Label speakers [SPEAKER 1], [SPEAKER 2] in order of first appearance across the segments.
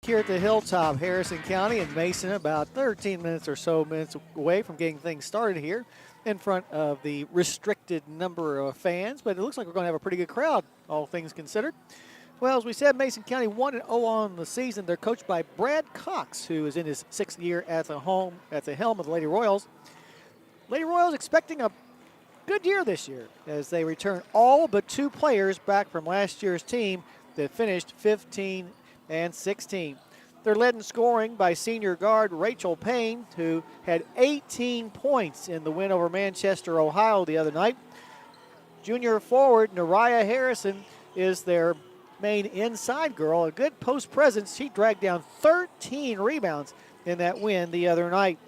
[SPEAKER 1] Here at the Hilltop, Harrison County and Mason, about 13 minutes or so minutes away from getting things started here in front of the restricted number of fans. But it looks like we're going to have a pretty good crowd, all things considered. Well, as we said, Mason County 1-0 on the season. They're coached by Brad Cox, who is in his 6th year at the helm of the Lady Royals. Lady Royals expecting a good year this year as they return all but 2 players back from last year's team that finished 15 and 16. They're led in scoring by senior guard Rachel Payne, who had 18 points in the win over Manchester, Ohio the other night. Junior forward Nariah Harrison is their main inside girl. A good post presence. She dragged down 13 rebounds in that win the other night.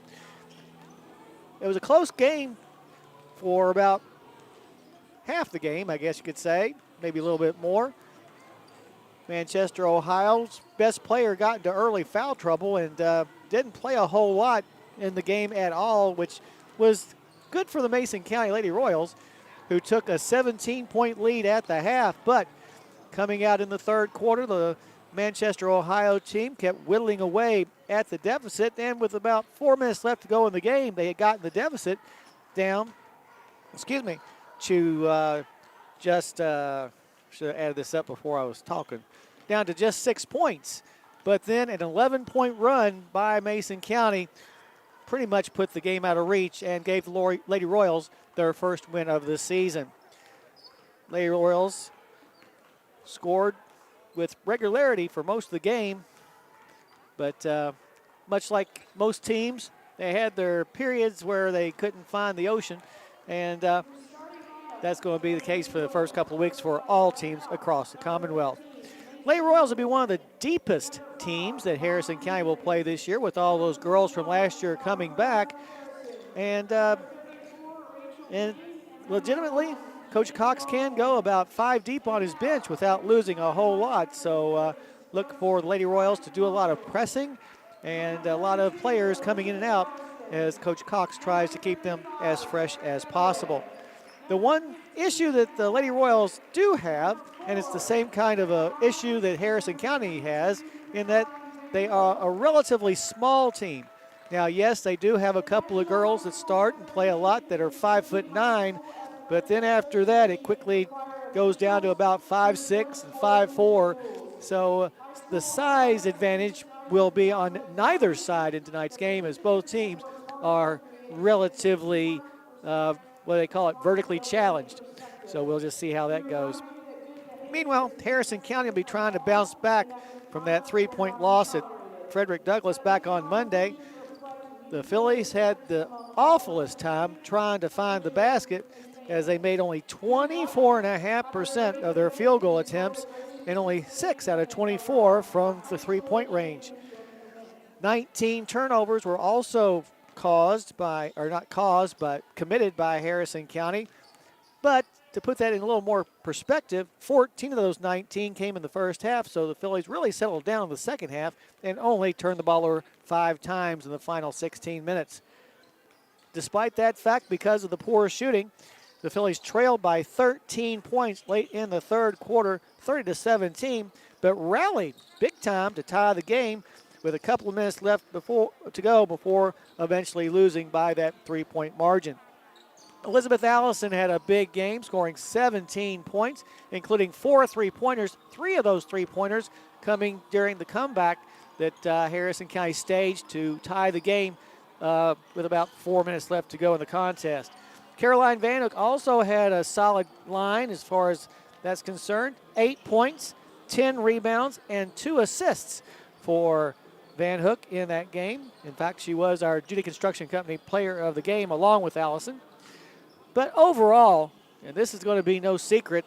[SPEAKER 1] It was a close game for about half the game, I guess you could say, maybe a little bit more. Manchester, Ohio's best player got into early foul trouble and didn't play a whole lot in the game at all, which was good for the Mason County Lady Royals, who took a 17-point lead at the half. But coming out in the third quarter, the Manchester, Ohio team kept whittling away at the deficit, and with about 4 minutes left to go in the game, they had gotten the deficit down, to just, should have added this up before I was talking, down to just 6 points. But then an 11-point run by Mason County pretty much put the game out of reach and gave the Lady Royals their first win of the season. Lady Royals scored with regularity for most of the game, but much like most teams, they had their periods where they couldn't find the ocean, and that's going to be the case for the first couple of weeks for all teams across the Commonwealth. Lady Royals will be one of the deepest teams that Harrison County will play this year, with all those girls from last year coming back. And legitimately, Coach Cox can go about 5 deep on his bench without losing a whole lot. So look for the Lady Royals to do a lot of pressing and a lot of players coming in and out as Coach Cox tries to keep them as fresh as possible. The one issue that the Lady Royals do have, and it's the same kind of a issue that Harrison County has, in that they are a relatively small team. Now, yes, they do have a couple of girls that start and play a lot that are 5'9", but then after that, it quickly goes down to about 5'6" and 5'4". So the size advantage will be on neither side in tonight's game, as both teams are relatively what they call it, vertically challenged. So we'll just see how that goes. Meanwhile, Harrison County will be trying to bounce back from that 3-point loss at Frederick Douglass back on Monday. The Phillies had the awfulest time trying to find the basket, as they made only 24.5% of their field goal attempts and only 6 out of 24 from the 3-point range. 19 turnovers were also committed by Harrison County. But to put that in a little more perspective, 14 of those 19 came in the first half, so the Phillies really settled down in the second half and only turned the ball over 5 times in the final 16 minutes. Despite that fact, because of the poor shooting, the Phillies trailed by 13 points late in the third quarter, 30-17, but rallied big time to tie the game with a couple of minutes left to go before eventually losing by that 3-point margin. Elizabeth Allison had a big game, scoring 17 points, including 4 3-pointers, 3 of those 3-pointers coming during the comeback that Harrison County staged to tie the game with about 4 minutes left to go in the contest. Caroline Van Hook also had a solid line as far as that's concerned. 8 points, 10 rebounds, and 2 assists for Van Hook in that game. In fact, she was our Judy Construction Company player of the game along with Allison. But overall, and this is going to be no secret,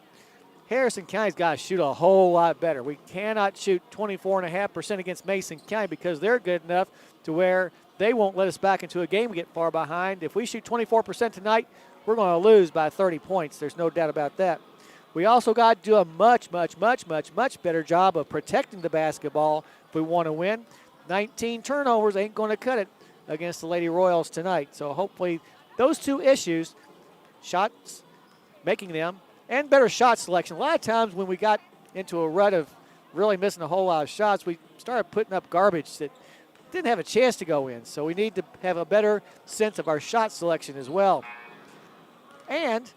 [SPEAKER 1] Harrison County's got to shoot a whole lot better. We cannot shoot 24.5% against Mason County because they're good enough to where they won't let us back into a game and get far behind. If we shoot 24% tonight, we're going to lose by 30 points. There's no doubt about that. We also got to do a much better job of protecting the basketball if we want to win. 19 turnovers ain't going to cut it against the Lady Royals tonight. So hopefully those 2 issues, shots, making them, and better shot selection. A lot of times when we got into a rut of really missing a whole lot of shots. We started putting up garbage that didn't have a chance to go in. So we need to have a better sense of our shot selection as well. And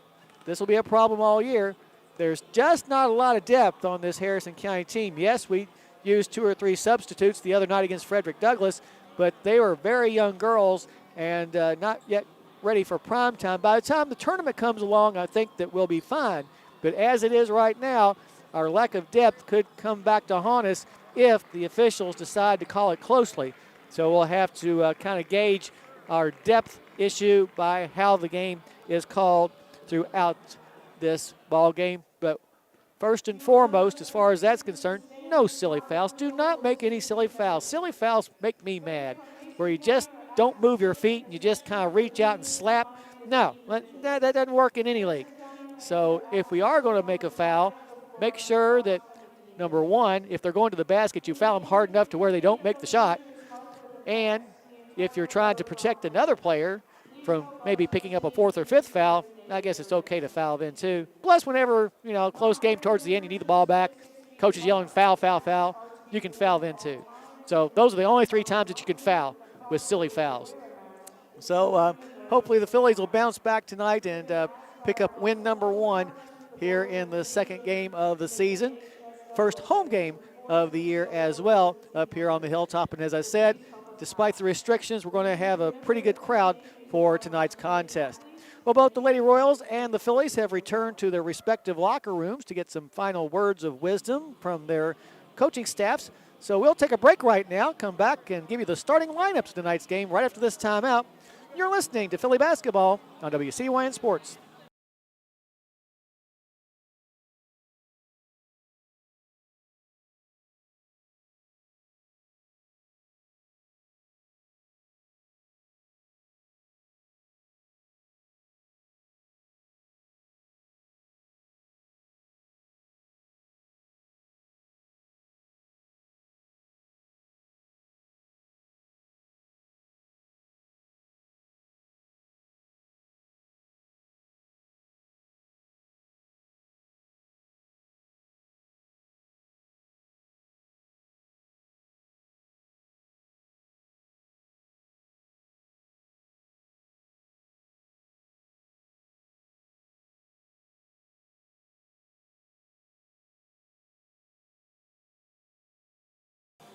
[SPEAKER 1] this will be a problem all year. There's just not a lot of depth on this Harrison County team. Yes, we used 2 or 3 substitutes the other night against Frederick Douglass, but they were very young girls and not yet ready for prime time. By the time the tournament comes along, I think that we'll be fine. But as it is right now, our lack of depth could come back to haunt us if the officials decide to call it closely. So we'll have to kind of gauge our depth issue by how the game is called throughout this ball game. But first and foremost, as far as that's concerned, no silly fouls. Do not make any silly fouls. Silly fouls make me mad, where you just don't move your feet and you just kind of reach out and slap. No, that doesn't work in any league. So if we are going to make a foul, make sure that, number one, if they're going to the basket, you foul them hard enough to where they don't make the shot. And if you're trying to protect another player from maybe picking up a 4th or 5th foul, I guess it's okay to foul then too. Plus, whenever, close game towards the end, you need the ball back, coach is yelling foul, foul, foul, you can foul then too. So those are the only 3 times that you can foul with silly fouls. So hopefully the Phillies will bounce back tonight and pick up win number 1 here in the second game of the season. First home game of the year as well up here on the Hilltop. And as I said, despite the restrictions, we're going to have a pretty good crowd for tonight's contest. Well, both the Lady Royals and the Phillies have returned to their respective locker rooms to get some final words of wisdom from their coaching staffs. So we'll take a break right now, come back and give you the starting lineups of tonight's game right after this timeout. You're listening to Philly Basketball on WCYN Sports.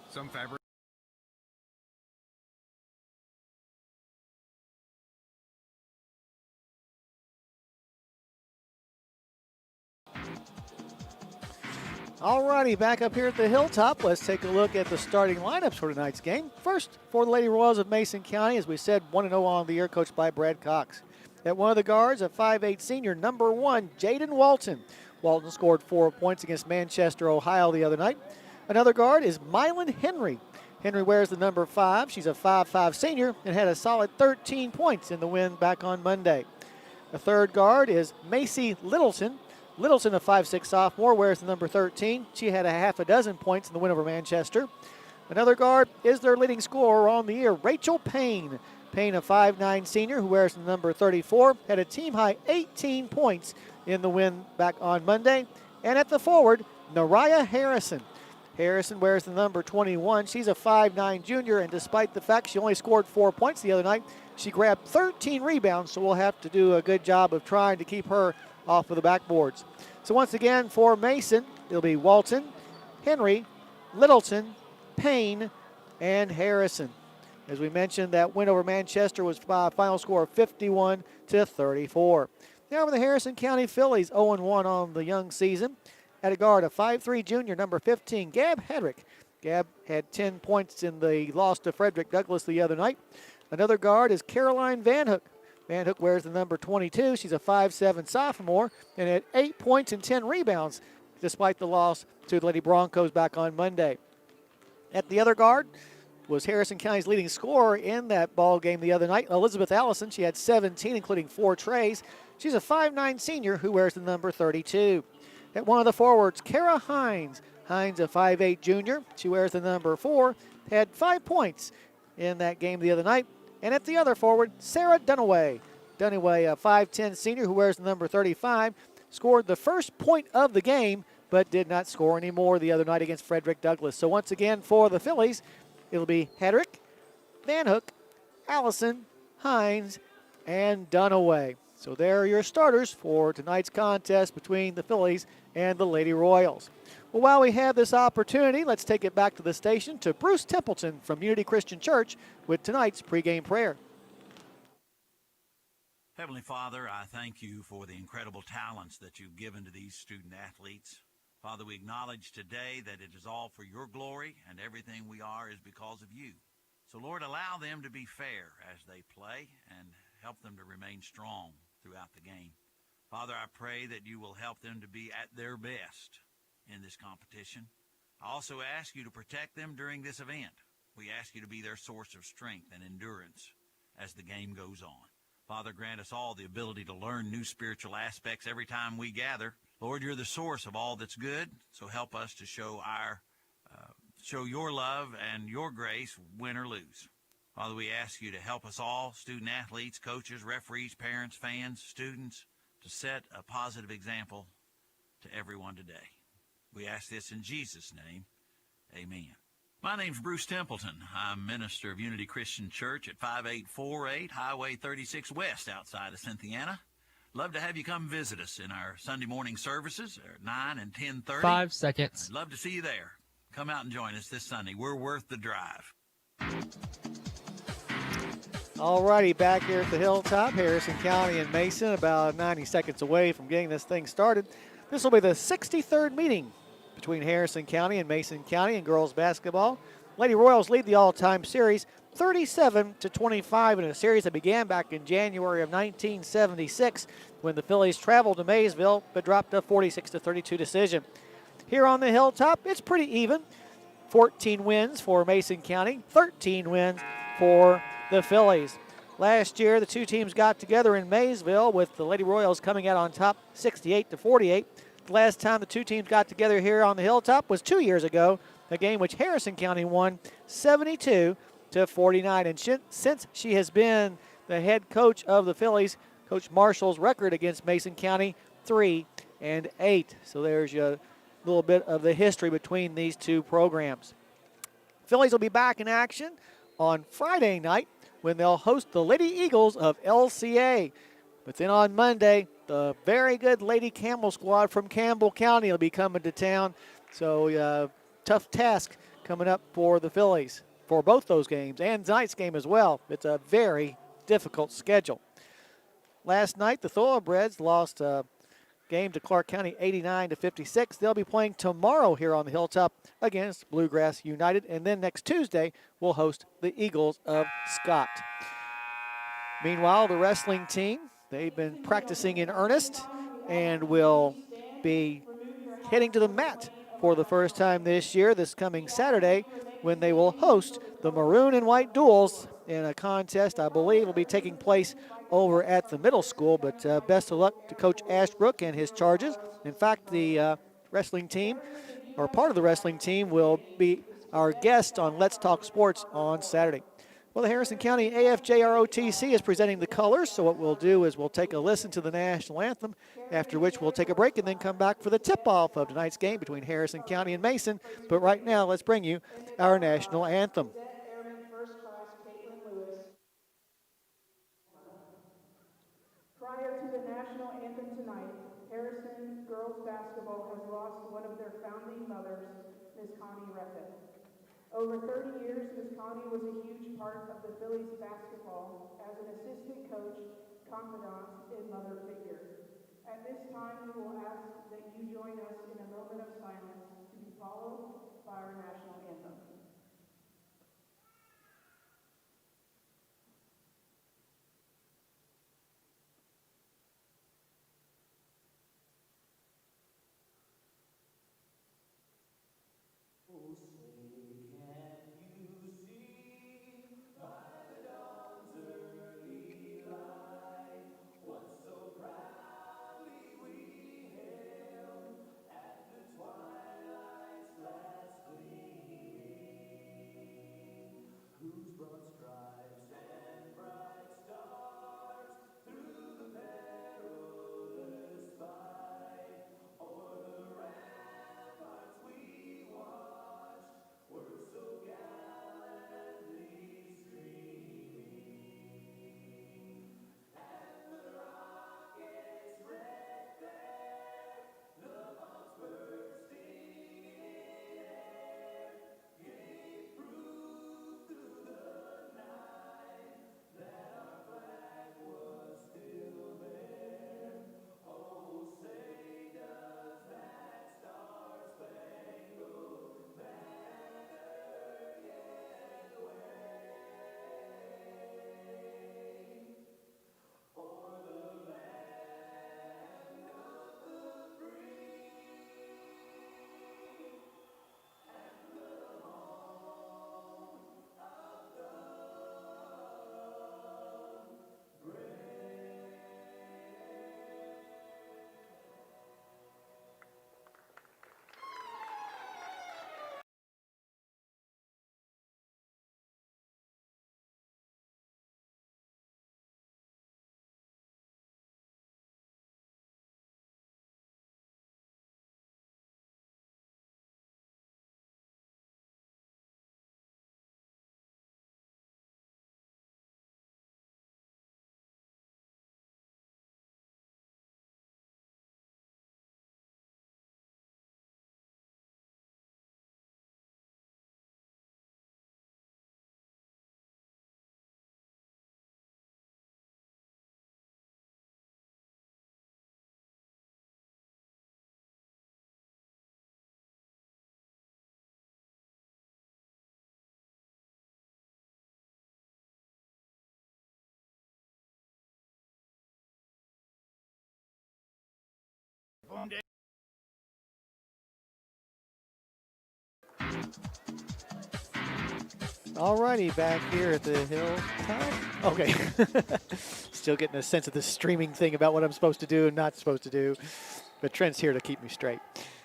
[SPEAKER 2] Some fabric.
[SPEAKER 1] All righty, back up here at the Hilltop. Let's take a look at the starting lineups for tonight's game. First, for the Lady Royals of Mason County, as we said, 1-0 on the year, coached by Brad Cox. At one of the guards, a 5'8 senior, number 1, Jaden Walton. Walton scored 4 points against Manchester, Ohio the other night. Another guard is Mylan Henry. Henry wears the number 5. She's a 5'5 senior and had a solid 13 points in the win back on Monday. A third guard is Macy Littleton. Littleton, a 5'6 sophomore, wears the number 13. She had a half a dozen points in the win over Manchester. Another guard is their leading scorer on the year, Rachel Payne. Payne, a 5'9 senior who wears the number 34, had a team-high 18 points in the win back on Monday. And at the forward, Nariah Harrison. Harrison wears the number 21. She's a 5'9 junior, and despite the fact she only scored 4 points the other night, she grabbed 13 rebounds, so we'll have to do a good job of trying to keep her off of the backboards. So once again, for Mason, it'll be Walton, Henry, Littleton, Payne, and Harrison. As we mentioned, that win over Manchester was by a final score of 51-34. Now for the Harrison County Phillies, 0-1 on the young season. At a guard, a 5'3 junior, number 15, Gab Hedrick. Gab had 10 points in the loss to Frederick Douglass the other night. Another guard is Caroline Van Hook. Van Hook wears the number 22. She's a 5'7 sophomore and had 8 points and 10 rebounds despite the loss to the Lady Broncos back on Monday. At the other guard was Harrison County's leading scorer in that ball game the other night, Elizabeth Allison. She had 17, including 4 trays. She's a 5'9 senior who wears the number 32. At one of the forwards, Kara Hines. Hines, a 5'8 junior. She wears the number 4, had 5 points in that game the other night. And at the other forward, Sarah Dunaway. Dunaway, a 5'10 senior who wears the number 35, scored the first point of the game, but did not score any more the other night against Frederick Douglass. So once again for the Phillies, it'll be Hedrick, Van Hook, Allison, Hines, and Dunaway. So there are your starters for tonight's contest between the Phillies and the Lady Royals. Well, while we have this opportunity, let's take it back to the station to Bruce Templeton from Unity Christian Church with tonight's pregame prayer.
[SPEAKER 2] Heavenly Father, I thank you for the incredible talents that you've given to these student athletes. Father, we acknowledge today that it is all for your glory, and everything we are is because of you. So, Lord, allow them to be fair as they play and help them to remain strong throughout the game. Father, I pray that you will help them to be at their best in this competition. I also ask you to protect them during this event. We ask you to be their source of strength and endurance as the game goes on. Father, grant us all the ability to learn new spiritual aspects every time we gather. Lord, you're the source of all that's good, so help us to show your love and your grace, win or lose. Father, we ask you to help us all, student athletes, coaches, referees, parents, fans, students, to set a positive example to everyone today. We ask this in Jesus' name. Amen. My name's Bruce Templeton. I'm minister of Unity Christian Church at 5848 Highway 36 West outside of Cynthiana. Love to have you come visit us in our Sunday morning services at 9 and 10:30.
[SPEAKER 3] 5 seconds.
[SPEAKER 2] I'd love to see you there. Come out and join us this Sunday. We're worth the drive.
[SPEAKER 1] All righty, back here at the Hilltop, Harrison County and Mason, about 90 seconds away from getting this thing started. This will be the 63rd meeting between Harrison County and Mason County in girls basketball. Lady Royals lead the all-time series 37-25 in a series that began back in January of 1976 when the Phillies traveled to Maysville but dropped a 46-32 decision. Here on the Hilltop, it's pretty even. 14 wins for Mason County, 13 wins for the Phillies. Last year, the two teams got together in Maysville with the Lady Royals coming out on top 68-48. The last time the two teams got together here on the Hilltop was 2 years ago, a game which Harrison County won 72-49. And since she has been the head coach of the Phillies, Coach Marshall's record against Mason County, 3-8. So there's your little bit of the history between these two programs. Phillies will be back in action on Friday night when they'll host the Lady Eagles of LCA. But then on Monday, the very good Lady Camel squad from Campbell County will be coming to town. So tough task coming up for the Phillies for both those games and tonight's game as well. It's a very difficult schedule. Last night, the Thoroughbreds lost a game to Clark County 89-56. They'll be playing tomorrow here on the Hilltop against Bluegrass United. And then next Tuesday, we'll host the Eagles of Scott. Meanwhile, the wrestling team, they've been practicing in earnest and will be heading to the mat for the first time this year, this coming Saturday, when they will host the Maroon and White Duels in a contest I believe will be taking place over at the middle school. But best of luck to Coach Ashbrook and his charges. In fact, the wrestling team, or part of the wrestling team, will be our guest on Let's Talk Sports on Saturday. Well, the Harrison County AFJROTC is presenting the colors, so what we'll do is we'll take a listen to the national anthem, after which we'll take a break and then come back for the tip-off of tonight's game between Harrison County and Mason. But right now, let's bring you our national anthem.
[SPEAKER 4] Prior to the national anthem tonight, Harrison girls basketball has lost one of their founding mothers, Ms. Connie Reppin. Over 30 years, Ms. Connie was a huge part of the Phillies basketball as an assistant coach, confidant, and mother figure. At this time, we will ask that you join us in a moment of silence to be followed by our national anthem.
[SPEAKER 1] Alrighty, back here at the hilltop. Okay. Still getting a sense of this streaming thing about what I'm supposed to do and not supposed to do. But Trent's here to keep me straight.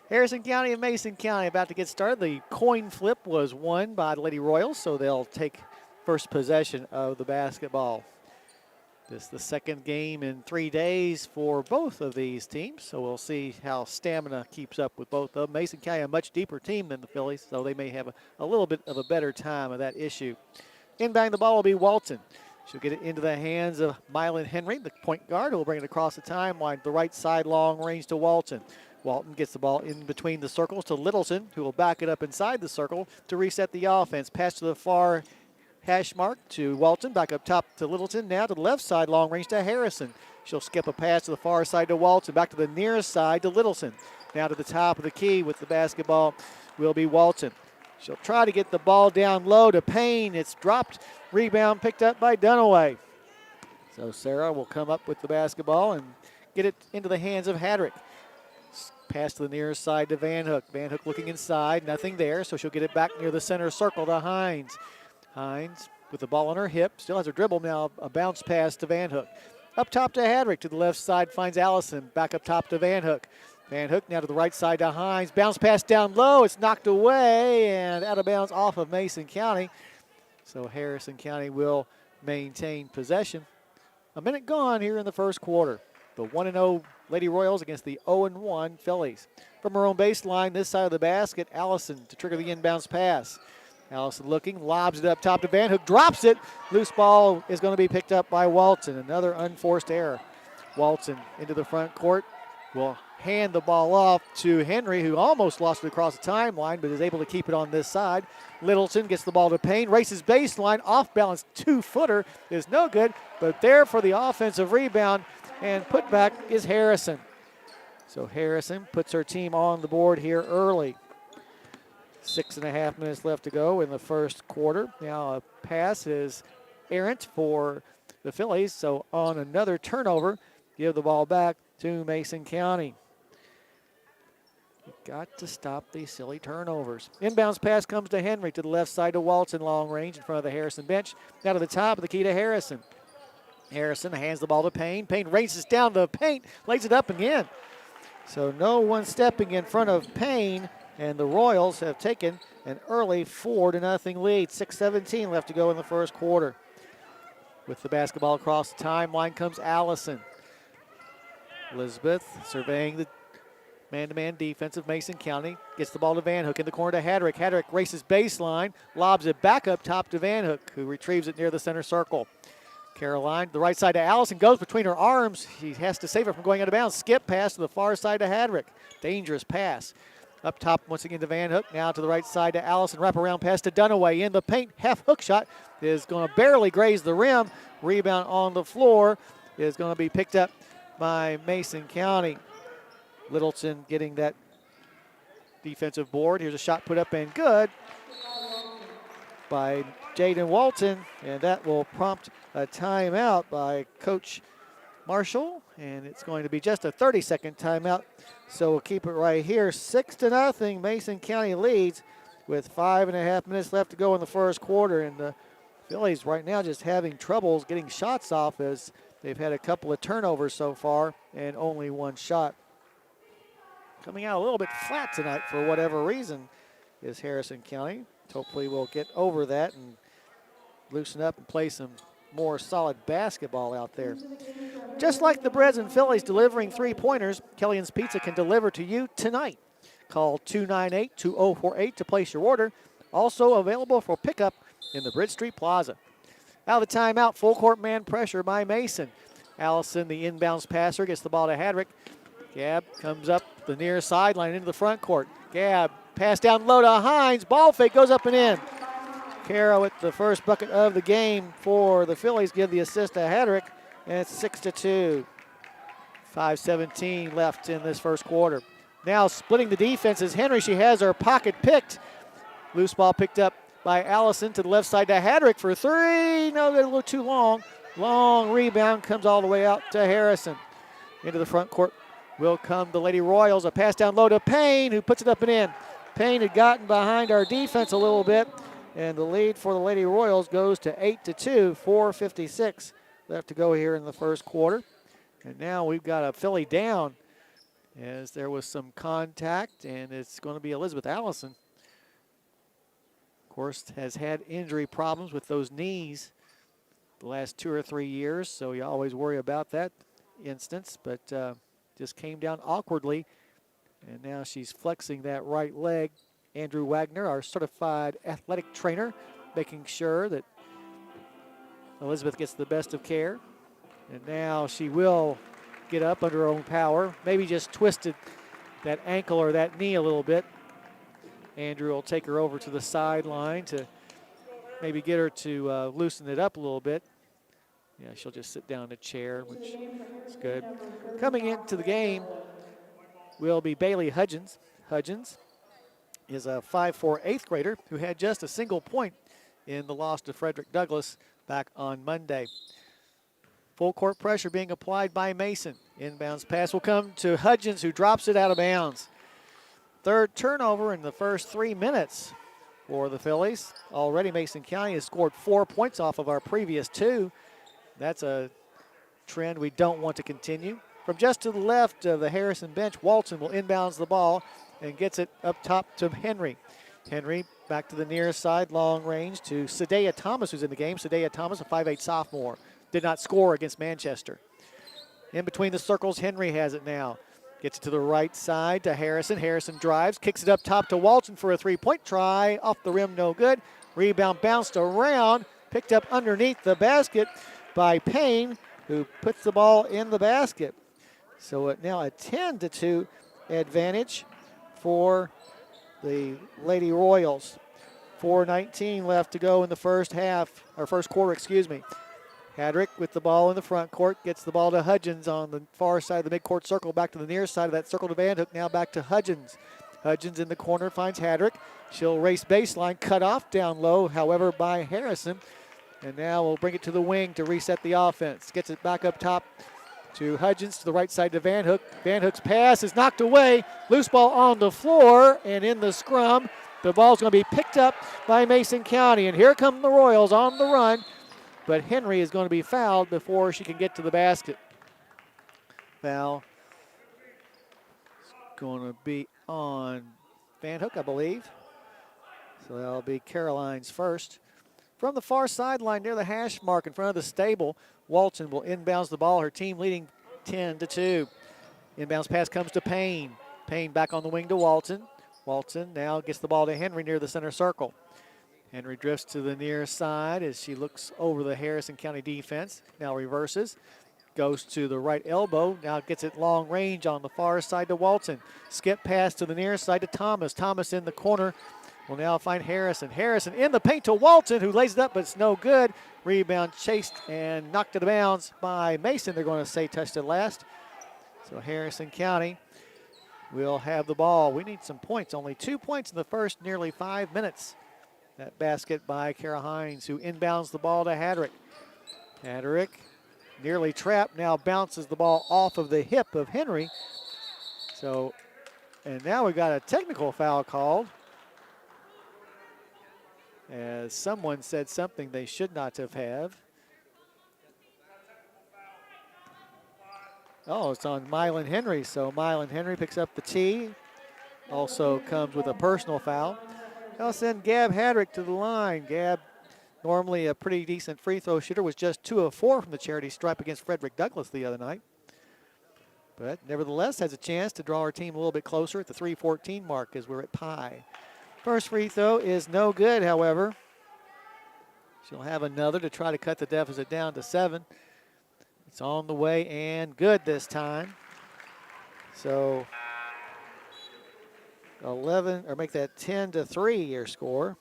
[SPEAKER 1] Harrison County and Mason County about to get started. The coin flip was won by the Lady Royals, so they'll take first possession of the basketball. This is the second game in 3 days for both of these teams, so we'll see how stamina keeps up with both of them. Mason County, a much deeper team than the Phillies, so they may have a little bit of a better time of that issue. Inbounding the ball will be Walton. She'll get it into the hands of Mylan Henry, the point guard, who will bring it across the timeline. The right side long range to Walton. Walton gets the ball in between the circles to Littleton, who will back it up inside the circle to reset the offense. Pass to the far hash mark to Walton, back up top to Littleton. Now to the left side, long range to Harrison. She'll skip a pass to the far side to Walton, back to the near side to Littleton. Now to the top of the key with the basketball will be Walton. She'll try to get the ball down low to Payne. It's dropped. Rebound picked up by Dunaway. So Sarah will come up with the basketball and get it into the hands of Hadrick. Pass to the near side to Van Hook. Van Hook looking inside, nothing there, so she'll get it back near the center circle to Hines. Hines with the ball on her hip, still has her dribble now, a bounce pass to Van Hook. Up top to Hadrick, to the left side finds Allison, back up top to Van Hook. Van Hook now to the right side to Hines, bounce pass down low, it's knocked away and out of bounds off of Mason County. So Harrison County will maintain possession. A minute gone here in the first quarter. The 1-0 Lady Royals against the 0-1 Phillies. From her own baseline, this side of the basket, Allison to trigger the inbounds pass. Allison looking, lobs it up top to Van Hook, drops it. Loose ball is going to be picked up by Walton. Another unforced error. Walton into the front court will hand the ball off to Henry, who almost lost it across the timeline, but is able to keep it on this side. Littleton gets the ball to Payne, races baseline, off-balance two-footer is no good, but there for the offensive rebound and putback is Harrison. So Harrison puts her team on the board here early. 6.5 minutes left to go in the first quarter. Now a pass is errant for the Phillies, so on another turnover, give the ball back to Mason County. You've got to stop these silly turnovers. Inbounds pass comes to Henry, to the left side to Walton, long range in front of the Harrison bench. Now to the top of the key to Harrison. Harrison hands the ball to Payne. Payne races down the paint, lays it up and in. So no one stepping in front of Payne, and the Royals have taken an early 4-0 lead. 6:17 left to go in the first quarter. With the basketball across the timeline comes Allison. Elizabeth surveying the man-to-man defense of Mason County. Gets the ball to Van Hook in the corner to Hadrick. Hadrick races baseline, lobs it back up top to Van Hook, who retrieves it near the center circle. Caroline, the right side to Allison, goes between her arms. He has to save her from going out of bounds. Skip pass to the far side to Hadrick. Dangerous pass. Up top once again to Van Hook. Now to the right side to Allison. Wraparound pass to Dunaway. In the paint, half hook shot is going to barely graze the rim. Rebound on the floor is going to be picked up by Mason County. Littleton getting that defensive board. Here's a shot put up and good by Jaden Walton, and that will prompt a timeout by Coach Marshall, and it's going to be just a 30-second timeout. So we'll keep it right here. 6-0, Mason County leads with 5.5 minutes left to go in the first quarter, and the Phillies right now just having troubles getting shots off as they've had a couple of turnovers so far and only one shot. Coming out a little bit flat tonight for whatever reason is Harrison County. Hopefully we'll get over that and loosen up and play some more solid basketball out there. Just like the Breads and Phillies delivering three-pointers, Kellyan's Pizza can deliver to you tonight. Call 298-2048 to place your order. Also available for pickup in the Bridge Street Plaza. Out of the timeout, full court man pressure by Mason. Allison, the inbounds passer, gets the ball to Hadrick. Gabb comes up the near sideline into the front court. Gabb, pass down low to Hines. Ball fake goes up and in. Caro with the first bucket of the game for the Phillies. Give the assist to Hadrick, and it's 6-2. 5:17 left in this first quarter. Now splitting the defense is Henry. She has her pocket picked. Loose ball picked up by Allison to the left side to Hadrick for three. No, they're a little too long. Long rebound comes all the way out to Harrison. Into the front court will come the Lady Royals. A pass down low to Payne, who puts it up and in. Payne had gotten behind our defense a little bit, and the lead for the Lady Royals goes to 8-2, 4:56 left to go here in the first quarter. And now we've got a Philly down as there was some contact, and it's going to be Elizabeth Allison. Of course, has had injury problems with those knees the last 2 or 3 years, so you always worry about that instance, but just came down awkwardly, and now she's flexing that right leg. Andrew Wagner, our certified athletic trainer, making sure that Elizabeth gets the best of care. And now she will get up under her own power. Maybe just twisted that ankle or that knee a little bit. Andrew will take her over to the sideline to maybe get her to loosen it up a little bit. Yeah, she'll just sit down in a chair, which is good. Coming into the game will be Bailey Hudgens. Hudgens is a 5'4" 8th grader who had just a single point in the loss to Frederick Douglass back on Monday. Full court pressure being applied by Mason. Inbounds pass will come to Hudgens, who drops it out of bounds. Third turnover in the first 3 minutes for the Phillies. Already Mason County has scored 4 points off of our previous 2. That's a trend we don't want to continue. From just to the left of the Harrison bench, Walton will inbounds the ball and gets it up top to Henry. Henry back to the near side, long range to Sadea Thomas, who's in the game. Sadea Thomas, a 5'8" sophomore. Did not score against Manchester. In between the circles, Henry has it now. Gets it to the right side to Harrison. Harrison drives, kicks it up top to Walton for a three-point try. Off the rim, no good. Rebound bounced around, picked up underneath the basket by Payne, who puts the ball in the basket. So now a 10-2 advantage for the Lady Royals. 4:19 left to go in the first quarter, excuse me. Hadrick with the ball in the front court, gets the ball to Hudgens on the far side of the midcourt circle, back to the near side of that circle to Van Hook, now back to Hudgens. Hudgens in the corner finds Hadrick. She'll race baseline, cut off down low, however, by Harrison. And now we'll bring it to the wing to reset the offense. Gets it back up top to Hudgens, to the right side to Van Hook. Van Hook's pass is knocked away. Loose ball on the floor, and in the scrum, the ball's going to be picked up by Mason County. And here come the Royals on the run. But Henry is going to be fouled before she can get to the basket. Foul is going to be on Van Hook, I believe. So that'll be Caroline's first. From the far sideline near the hash mark in front of the stable, Walton will inbounds the ball. Her team leading 10-2. Inbounds pass comes to Payne. Payne back on the wing to Walton. Walton now gets the ball to Henry near the center circle. Henry drifts to the near side as she looks over the Harrison County defense. Now reverses, goes to the right elbow, now gets it long range on the far side to Walton. Skip pass to the near side to Thomas. Thomas in the corner will now find Harrison. Harrison in the paint to Walton, who lays it up, but it's no good. Rebound chased and knocked out of bounds by Mason. They're going to say touched it last. So Harrison County will have the ball. We need some points. Only 2 points in the first nearly 5 minutes. That basket by Kara Hines, who inbounds the ball to Hadrick. Hadrick, nearly trapped, now bounces the ball off of the hip of Henry. So, and now we got a technical foul called, as someone said something they should not have. Oh, it's on Mylan Henry. So Mylan Henry picks up the tee. Also comes with a personal foul. I'll send Gab Hadrick to the line. Gab, normally a pretty decent free throw shooter, was just 2 of 4 from the charity stripe against Frederick Douglass the other night. But nevertheless has a chance to draw our team a little bit closer at the 3:14 mark as we're at Pi. First free throw is no good, however. She'll have another to try to cut the deficit down to 7. It's on the way and good this time. So 11, or make that 10-3 your score.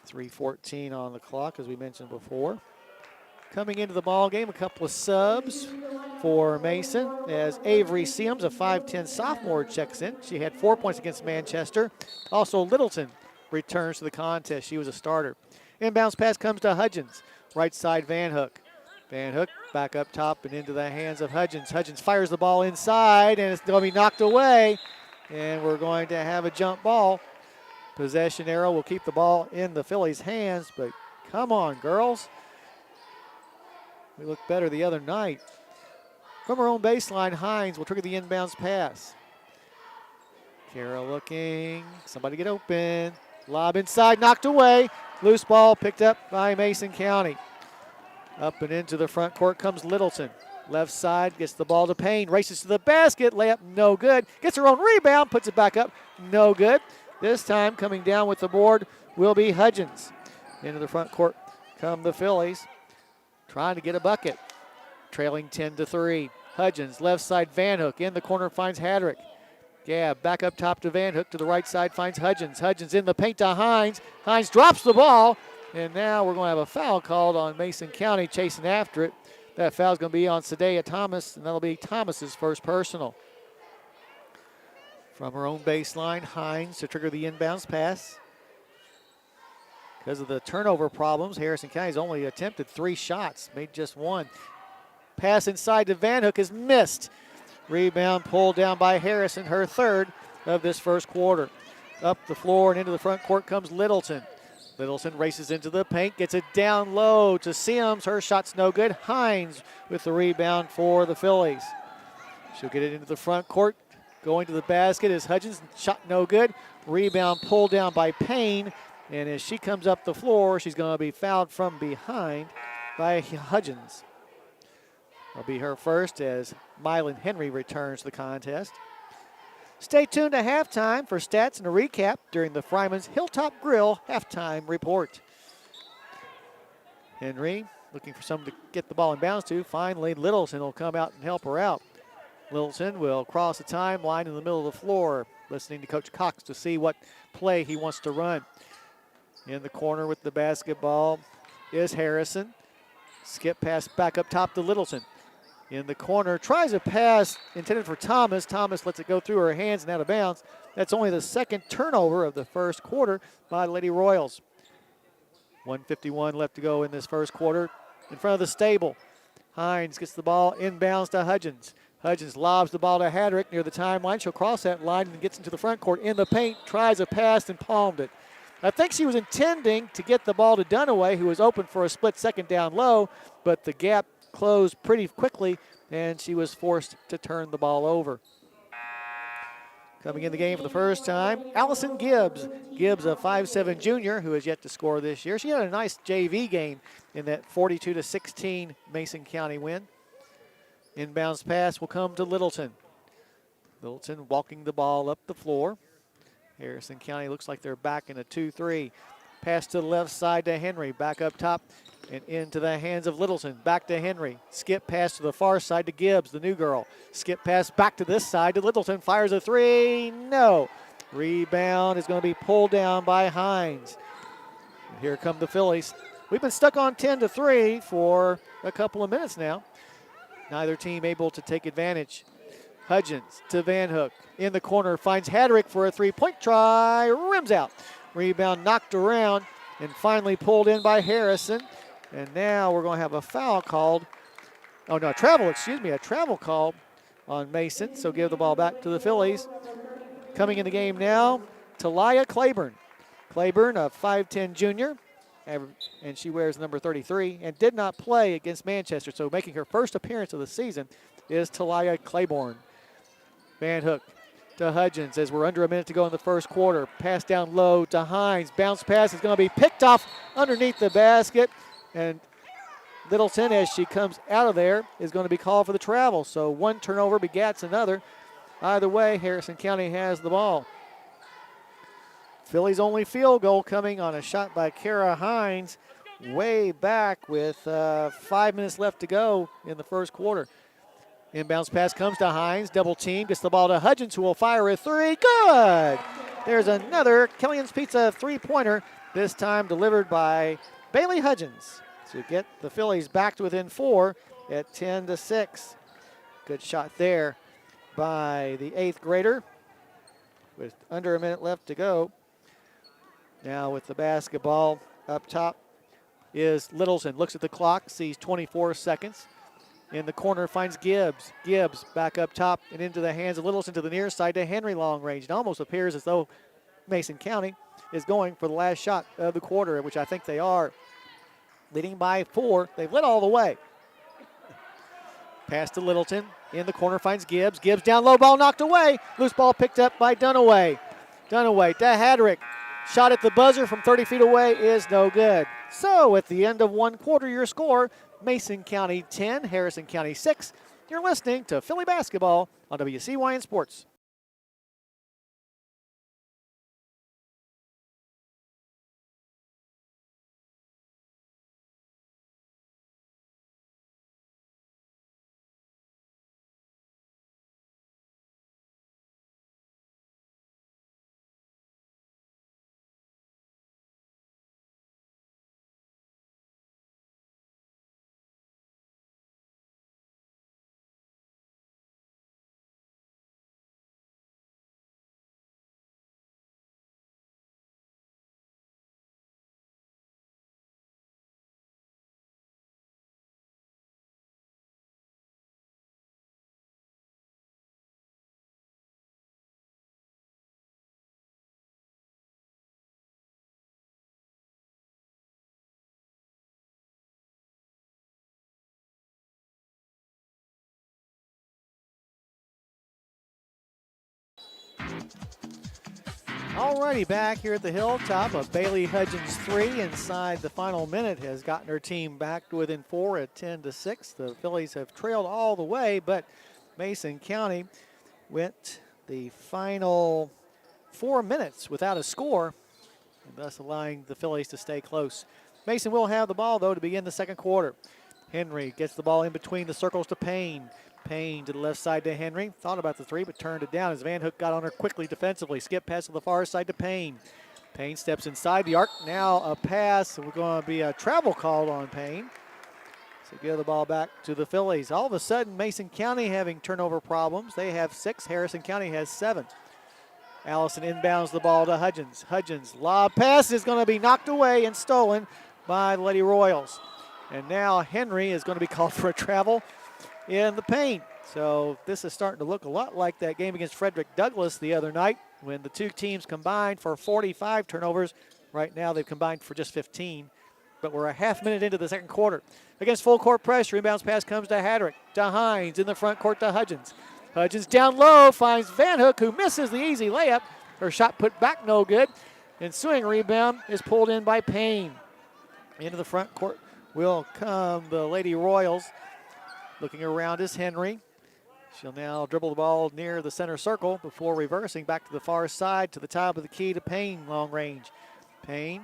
[SPEAKER 1] 3:14 on the clock, as we mentioned before. Coming into the ball game, a couple of subs for Mason as Avery Seams, a 5'10 sophomore, checks in. She had 4 points against Manchester. Also Littleton returns to the contest. She was a starter. Inbounds pass comes to Hudgens. Right side Van Hook. Van Hook back up top and into the hands of Hudgens. Hudgens fires the ball inside, and it's going to be knocked away. And we're going to have a jump ball. Possession arrow will keep the ball in the Phillies' hands, but come on, girls. We looked better the other night. From our own baseline, Hines will trigger the inbounds pass. Kara looking. Somebody get open. Lob inside, knocked away. Loose ball picked up by Mason County. Up and into the front court comes Littleton. Left side, gets the ball to Payne. Races to the basket. Layup, no good. Gets her own rebound, puts it back up. No good. This time coming down with the board will be Hudgens. Into the front court come the Phillies. Trying to get a bucket. Trailing 10-3. Hudgens, left side, Van Hook. In the corner finds Hadrick. Gabb back up top to Van Hook. To the right side finds Hudgens. Hudgens in the paint to Hines. Hines drops the ball. And now we're going to have a foul called on Mason County chasing after it. That foul's going to be on Sadea Thomas, and that'll be Thomas's first personal. From her own baseline, Hines to trigger the inbounds pass. Because of the turnover problems, Harrison County's only attempted 3 shots, made just 1. Pass inside to Van Hook is missed. Rebound pulled down by Harrison, her third of this first quarter. Up the floor and into the front court comes Littleton. Littleton races into the paint, gets it down low to Sims. Her shot's no good. Hines with the rebound for the Phillies. She'll get it into the front court. Going to the basket is Hudgens. Shot no good. Rebound pulled down by Payne. And as she comes up the floor, she's going to be fouled from behind by Hudgens. That'll be her first as Mylan Henry returns to the contest. Stay tuned to halftime for stats and a recap during the Fryman's Hilltop Grill halftime report. Henry looking for someone to get the ball in bounds to. Finally, Littleton will come out and help her out. Littleton will cross the timeline in the middle of the floor, listening to Coach Cox to see what play he wants to run. In the corner with the basketball is Harrison. Skip pass back up top to Littleton. In the corner, tries a pass intended for Thomas. Thomas lets it go through her hands and out of bounds. That's only the second turnover of the first quarter by Lady Royals. 1:51 left to go in this first quarter. In front of the stable, Hines gets the ball inbounds to Hudgens. Hudgens lobs the ball to Hadrick near the timeline. She'll cross that line and gets into the front court in the paint, tries a pass and palmed it. I think she was intending to get the ball to Dunaway, who was open for a split second down low, but the gap closed pretty quickly, and she was forced to turn the ball over. Coming in the game for the first time, Allison Gibbs. Gibbs, a 5'7" junior who has yet to score this year. She had a nice JV game in that 42-16 Mason County win. Inbounds pass will come to Littleton. Littleton walking the ball up the floor. Harrison County looks like they're back in a 2-3. Pass to the left side to Henry. Back up top and into the hands of Littleton. Back to Henry. Skip pass to the far side to Gibbs, the new girl. Skip pass back to this side to Littleton. Fires a 3. No. Rebound is going to be pulled down by Hines. And here come the Phillies. We've been stuck on 10-3 for a couple of minutes now. Neither team able to take advantage. Hudgens to Van Hook. In the corner, finds Hadrick for a 3-point try. Rims out. Rebound knocked around and finally pulled in by Harrison. And now we're going to have a foul called. Oh, no, a travel call on Mason. So give the ball back to the Phillies. Coming in the game now, Talia Claiborne. Claiborne, a 5'10" junior, and she wears number 33 and did not play against Manchester. So making her first appearance of the season is Talia Claiborne. Van Hook to Hudgens as we're under a minute to go in the first quarter. Pass down low to Hines. Bounce pass is going to be picked off underneath the basket. And Littleton, as she comes out of there, is going to be called for the travel. So one turnover begats another. Either way, Harrison County has the ball. Philly's only field goal coming on a shot by Kara Hines way back with 5 minutes left to go in the first quarter. Inbounds pass comes to Hines. Double team. Gets the ball to Hudgens, who will fire a 3. Good! There's another Killian's Pizza 3-pointer, this time delivered by Bailey Hudgens to get the Phillies back to within 4 at 10-6. Good shot there by the 8th grader with under a minute left to go. Now with the basketball up top is Littleton. Looks at the clock, sees 24 seconds. In the corner finds Gibbs. Gibbs back up top and into the hands of Littleton to the near side to Henry long range. It almost appears as though Mason County is going for the last shot of the quarter, which I think they are. Leading by 4. They've led all the way. Pass to Littleton. In the corner finds Gibbs. Gibbs down low, ball knocked away. Loose ball picked up by Dunaway. Dunaway to Hadrick. Shot at the buzzer from 30 feet away is no good. So at the end of one quarter, your score, Mason County 10, Harrison County 6. You're listening to Philly Basketball on WCYN Sports. Alrighty, back here at the Hilltop, a Bailey Hudgens 3 inside the final minute has gotten her team back to within 4 at 10-6. The Phillies have trailed all the way, but Mason County went the final 4 minutes without a score, thus allowing the Phillies to stay close. Mason will have the ball, though, to begin the second quarter. Henry gets the ball in between the circles to Payne. Payne to the left side to Henry. Thought about the 3, but turned it down as Van Hook got on her quickly defensively. Skip pass to the far side to Payne. Payne steps inside the arc. Now a pass. We're going to be a travel call on Payne. So give the ball back to the Phillies. All of a sudden, Mason County having turnover problems. They have 6. Harrison County has 7. Allison inbounds the ball to Hudgens. Hudgens, lob pass is going to be knocked away and stolen by the Lady Royals. And now Henry is going to be called for a travel in the paint. So this is starting to look a lot like that game against Frederick Douglass the other night when the two teams combined for 45 turnovers. Right now they've combined for just 15. But we're a half minute into the second quarter. Against full court pressure, inbounds pass comes to Hadrick. To Hines in the front court to Hudgens. Hudgens down low finds Van Hook, who misses the easy layup. Her shot put back no good. Ensuing rebound is pulled in by Payne. Into the front court will come the Lady Royals. Looking around is Henry. She'll now dribble the ball near the center circle before reversing back to the far side to the top of the key to Payne, long range. Payne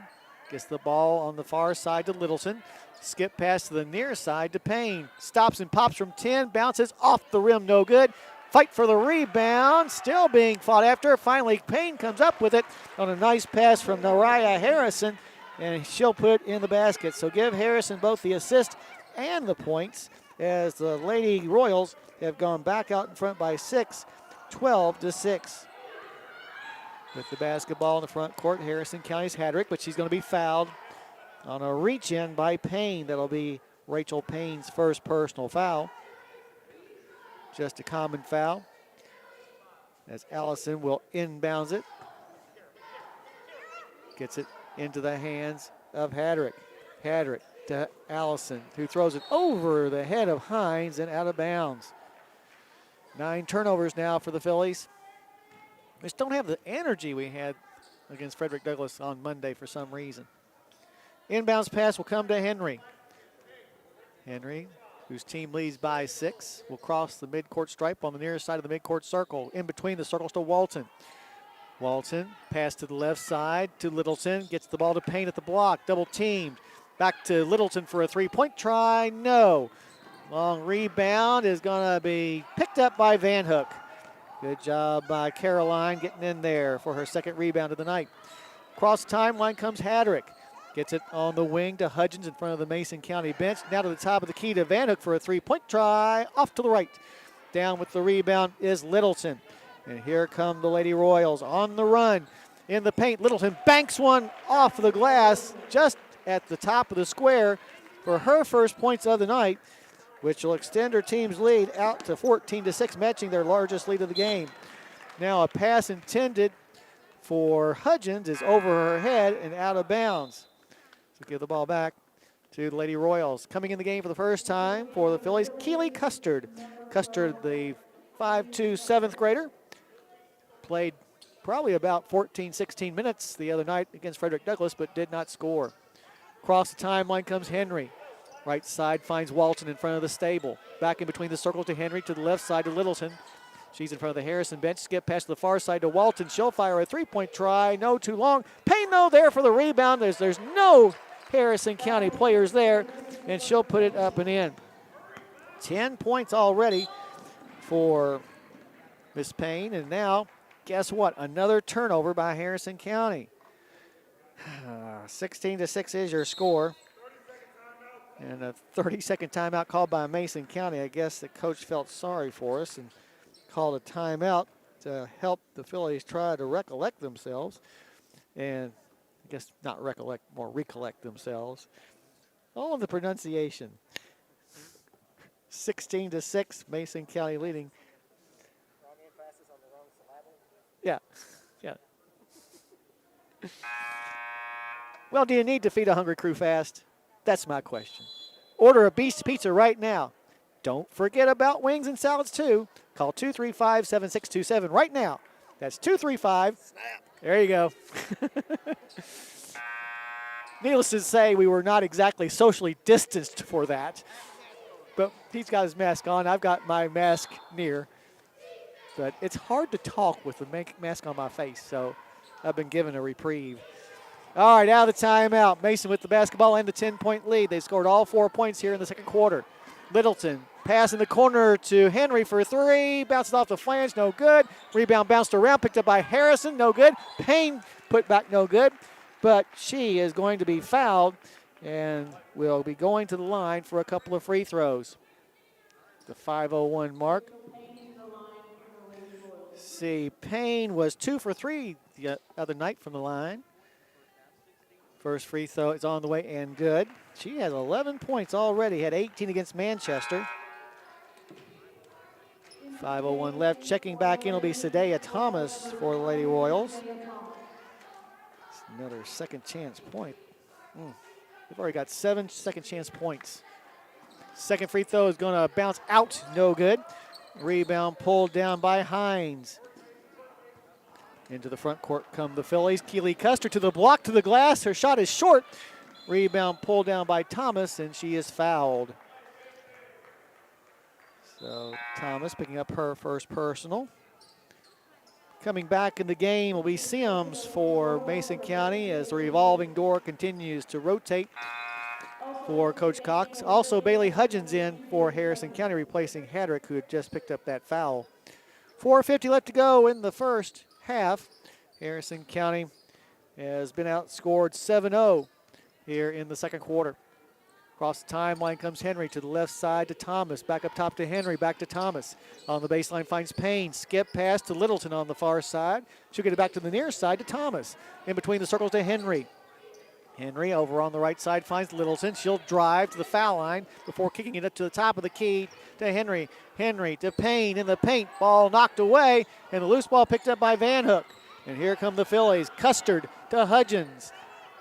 [SPEAKER 1] gets the ball on the far side to Littleton. Skip pass to the near side to Payne. Stops and pops from 10, bounces off the rim, no good. Fight for the rebound, still being fought after. Finally, Payne comes up with it on a nice pass from Nariah Harrison, and she'll put in the basket. So give Harrison both the assist and the points, as the Lady Royals have gone back out in front by 6, 12-6. With the basketball in the front court, Harrison County's Hadrick, but she's going to be fouled on a reach-in by Payne. That'll be Rachel Payne's first personal foul. Just a common foul, as Allison will inbounds it. Gets it into the hands of Hadrick. Hadrick to Allison, who throws it over the head of Hines and out of bounds. 9 turnovers now for the Phillies. We just don't have the energy we had against Frederick Douglass on Monday for some reason. Inbounds pass will come to Henry. Henry, whose team leads by 6, will cross the midcourt stripe on the nearest side of the midcourt circle. In between the circles to Walton. Walton, pass to the left side to Littleton, gets the ball to Payne at the block, double teamed. Back to Littleton for a 3-point try, no. Long rebound is going to be picked up by Van Hook. Good job by Caroline getting in there for her second rebound of the night. Cross timeline comes Hadrick. Gets it on the wing to Hudgens in front of the Mason County bench. Now to the top of the key to Van Hook for a 3-point try, off to the right. Down with the rebound is Littleton. And here come the Lady Royals on the run in the paint. Littleton banks one off the glass just at the top of the square for her first points of the night. which will extend her team's lead out to 14-6, matching their largest lead of the game. Now a pass intended for Hudgens is over her head and out of bounds. So give the ball back to the Lady Royals. Coming in the game for the first time for the Phillies, Keely Custard. Custard, the 5'2", 7th grader, played probably about 14, 16 minutes the other night against Frederick Douglass, but did not score. Across the timeline comes Henry. Right side finds Walton in front of the stable. Back in between the circle to Henry, to the left side to Littleton. She's in front of the Harrison bench. Skip past to the far side to Walton. She'll fire a three-point try. No, too long. Payne, though, there for the rebound. There's no Harrison County players there, and she'll put it up and in. 10 points already for Miss Payne, and now, guess what? Another turnover by Harrison County. 16-6 is your score. And a 30-second timeout called by Mason County. I guess the coach felt sorry for us and called a timeout to help the Phillies try to recollect themselves. And I guess not recollect, more recollect themselves. All of the pronunciation. 16-6, Mason County leading. Yeah, yeah. Well, do you need to feed a hungry crew fast? That's my question. Order a Beast Pizza right now. Don't forget about wings and salads, too. Call 235-7627 right now. That's 235. Snap. There you go. Needless to say, we were not exactly socially distanced for that. But he's got his mask on. I've got my mask near. But it's hard to talk with the mask on my face, so I've been given a reprieve. All right, out of the timeout. Mason with the basketball and the 10-point lead. They scored all 4 points here in the second quarter. Littleton pass in the corner to Henry for three. Bounces off the flange, no good. Rebound bounced around, picked up by Harrison, no good. Payne put back, no good. But she is going to be fouled and will be going to the line for a couple of free throws. The 5:01 mark. See, Payne was 2 for 3 the other night from the line. First free throw is on the way and good. She has 11 points already, had 18 against Manchester. 5:01 left. Checking back in will be Sadea Thomas for the Lady Royals. It's another second chance point. They've already got 7 second chance points. Second free throw is going to bounce out, no good. Rebound pulled down by Hines. Into the front court come the Phillies. Keely Custer to the block, to the glass. Her shot is short. Rebound pulled down by Thomas, and she is fouled. So Thomas picking up her first personal. Coming back in the game will be Sims for Mason County as the revolving door continues to rotate for Coach Cox. Also Bailey Hudgens in for Harrison County, replacing Hadrick, who had just picked up that foul. 4:50 left to go in the first half. Harrison County has been outscored 7-0 here in the second quarter. Across the timeline comes Henry to the left side to Thomas. Back up top to Henry, back to Thomas. On the baseline finds Payne. Skip pass to Littleton on the far side. She'll get it back to the near side to Thomas. In between the circles to Henry. Henry over on the right side finds Littleton. She'll drive to the foul line before kicking it up to the top of the key to Henry. Henry to Payne in the paint. Ball knocked away, and the loose ball picked up by Van Hook. And here come the Phillies. Custard to Hudgens.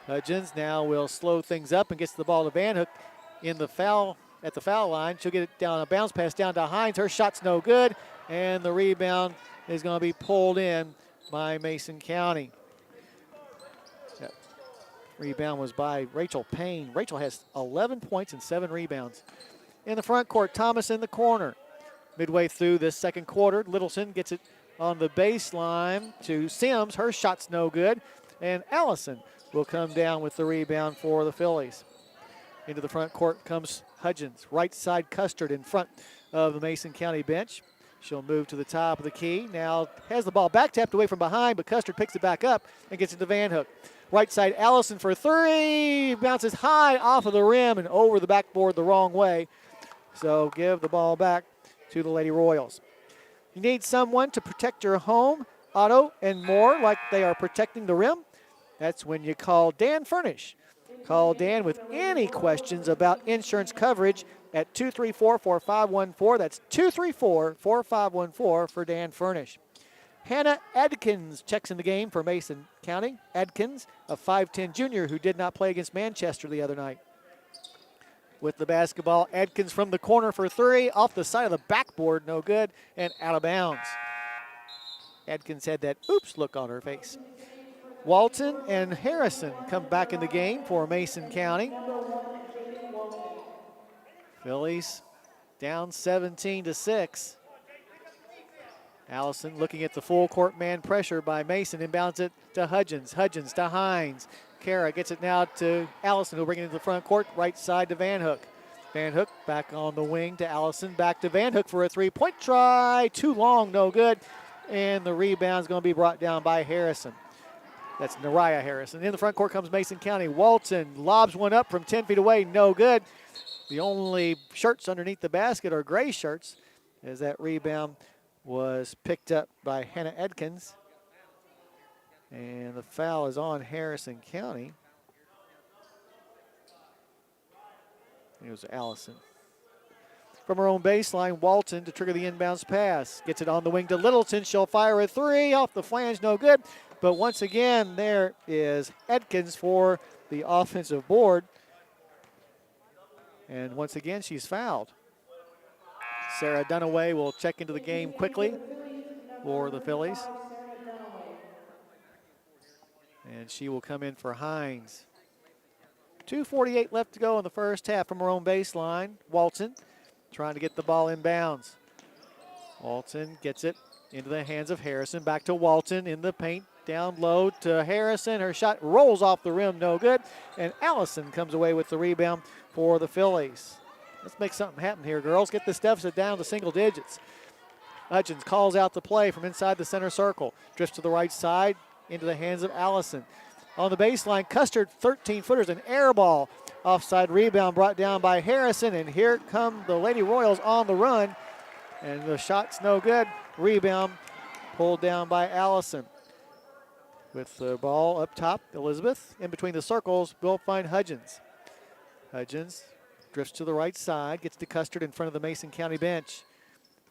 [SPEAKER 1] Hudgens now will slow things up and gets the ball to Van Hook in the foul at the foul line. She'll get it down, a bounce pass down to Hines. Her shot's no good, and the rebound is going to be pulled in by Mason County. That rebound was by Rachel Payne. Rachel has 11 points and 7 rebounds. In the front court, Thomas in the corner. Midway through this second quarter, Littleton gets it on the baseline to Sims. Her shot's no good, and Allison will come down with the rebound for the Phillies. Into the front court comes Hudgens. Right side Custard in front of the Mason County bench. She'll move to the top of the key. Now has the ball back tapped away from behind, but Custard picks it back up and gets it to Van Hook. Right side Allison for three. Bounces high off of the rim and over the backboard the wrong way. So give the ball back to the Lady Royals. You need someone to protect your home, auto, and more like they are protecting the rim? That's when you call Dan Furnish. Call Dan with any questions about insurance coverage at 234-4514. That's 234-4514 for Dan Furnish. Hannah Adkins checks in the game for Mason County. Adkins, a 5'10 junior who did not play against Manchester the other night. With the basketball, Adkins from the corner for three, off the side of the backboard, no good, and out of bounds. Adkins had that oops look on her face. Walton and Harrison come back in the game for Mason County. Phillies down 17-6. Allison looking at the full court man pressure by Mason, inbounds it to Hudgens. Hudgens to Hines. Kara gets it now to Allison, who'll bring it into the front court, right side to Van Hook. Van Hook back on the wing to Allison, back to Van Hook for a three-point try. Too long, no good. And the rebound's going to be brought down by Harrison. That's Nariah Harrison. In the front court comes Mason County. Walton lobs one up from 10 feet away, no good. The only shirts underneath the basket are gray shirts, as that rebound was picked up by Hannah Adkins. And the foul is on Harrison County. It was Allison. From her own baseline, Walton to trigger the inbounds pass. Gets it on the wing to Littleton. She'll fire a three off the flange, no good. But once again, there is Adkins for the offensive board. And once again, she's fouled. Sarah Dunaway will check into the game quickly for the Phillies. And she will come in for Hines. 2:48 left to go in the first half from her own baseline. Walton trying to get the ball in bounds. Walton gets it into the hands of Harrison. Back to Walton in the paint. Down low to Harrison. Her shot rolls off the rim, no good. And Allison comes away with the rebound for the Phillies. Let's make something happen here, girls. Get this deficit down to single digits. Hudgens calls out the play from inside the center circle. Drifts to the right side into the hands of Allison. On the baseline, Custard, 13-footers, an air ball. Offside rebound brought down by Harrison, and here come the Lady Royals on the run. And the shot's no good. Rebound pulled down by Allison. With the ball up top, Elizabeth. In between the circles, we'll find Hudgens. Hudgens drifts to the right side, gets to Custard in front of the Mason County bench.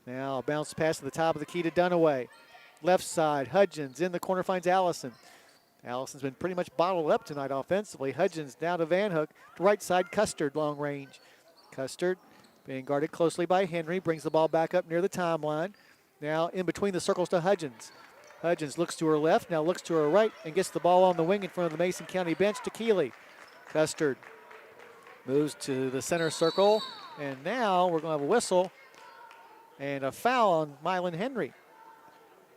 [SPEAKER 1] Now a bounce pass to the top of the key to Dunaway. Left side, Hudgens in the corner finds Allison. Allison's been pretty much bottled up tonight offensively. Hudgens down to Van Hook. To right side, Custard, long range. Custard being guarded closely by Henry, brings the ball back up near the timeline. Now in between the circles to Hudgens. Hudgens looks to her left, now looks to her right, and gets the ball on the wing in front of the Mason County bench to Keeley. Custard moves to the center circle, and now we're going to have a whistle and a foul on Mylan Henry.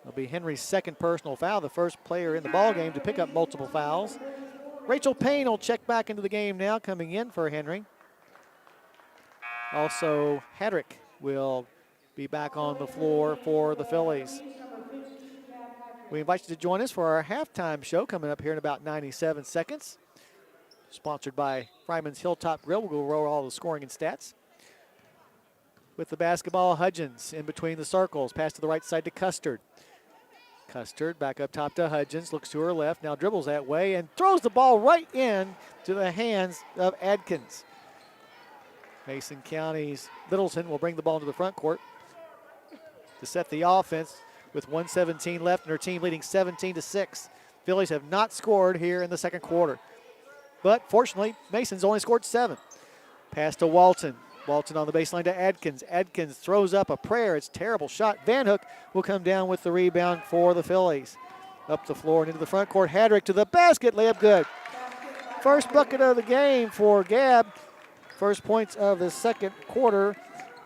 [SPEAKER 1] It'll be Henry's second personal foul, the first player in the ballgame to pick up multiple fouls. Rachel Payne will check back into the game now, coming in for Henry. Also, Hadrick will be back on the floor for the Phillies. We invite you to join us for our halftime show coming up here in about 97 seconds. Sponsored by Fryman's Hilltop Grill. We'll go over all the scoring and stats. With the basketball, Hudgens in between the circles. Pass to the right side to Custard. Custard back up top to Hudgens. Looks to her left. Now dribbles that way and throws the ball right in to the hands of Adkins. Mason County's Littleton will bring the ball into the front court to set the offense with 1:17 left and her team leading 17-6. Phillies have not scored here in the second quarter. But fortunately, Mason's only scored 7. Pass to Walton. Walton on the baseline to Adkins. Adkins throws up a prayer. It's a terrible shot. Van Hook will come down with the rebound for the Phillies. Up the floor and into the front court. Hadrick to the basket. Layup good. First bucket of the game for Gab. First points of the second quarter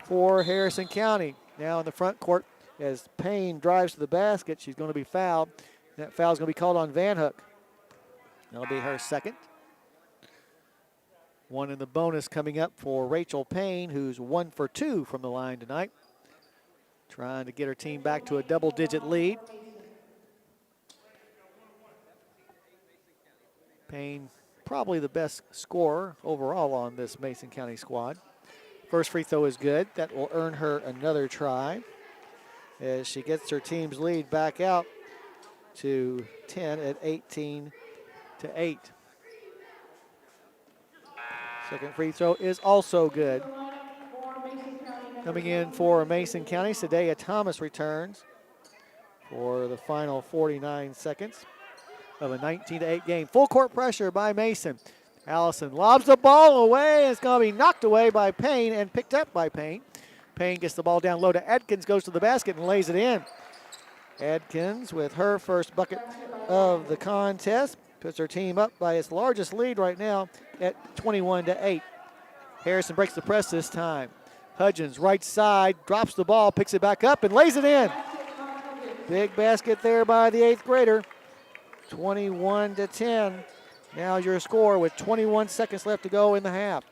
[SPEAKER 1] for Harrison County. Now in the front court as Payne drives to the basket. She's going to be fouled. That foul is going to be called on Van Hook. That'll be her second. One in the bonus coming up for Rachel Payne, who's 1 for 2 from the line tonight. Trying to get her team back to a double-digit lead. Payne, probably the best scorer overall on this Mason County squad. First free throw is good. That will earn her another try as she gets her team's lead back out to 10 at 18-8. Second free throw is also good. Coming in for Mason County, Sadea Thomas returns for the final 49 seconds of a 19-8 game. Full court pressure by Mason. Allison lobs the ball away. It's going to be knocked away by Payne and picked up by Payne. Payne gets the ball down low to Adkins, goes to the basket and lays it in. Adkins with her first bucket of the contest puts her team up by its largest lead right now at 21-8. Harrison breaks the press this time. Hudgens, right side, drops the ball, picks it back up, and lays it in. Big basket there by the 8th grader. 21-10. Now your score with 21 seconds left to go in the half.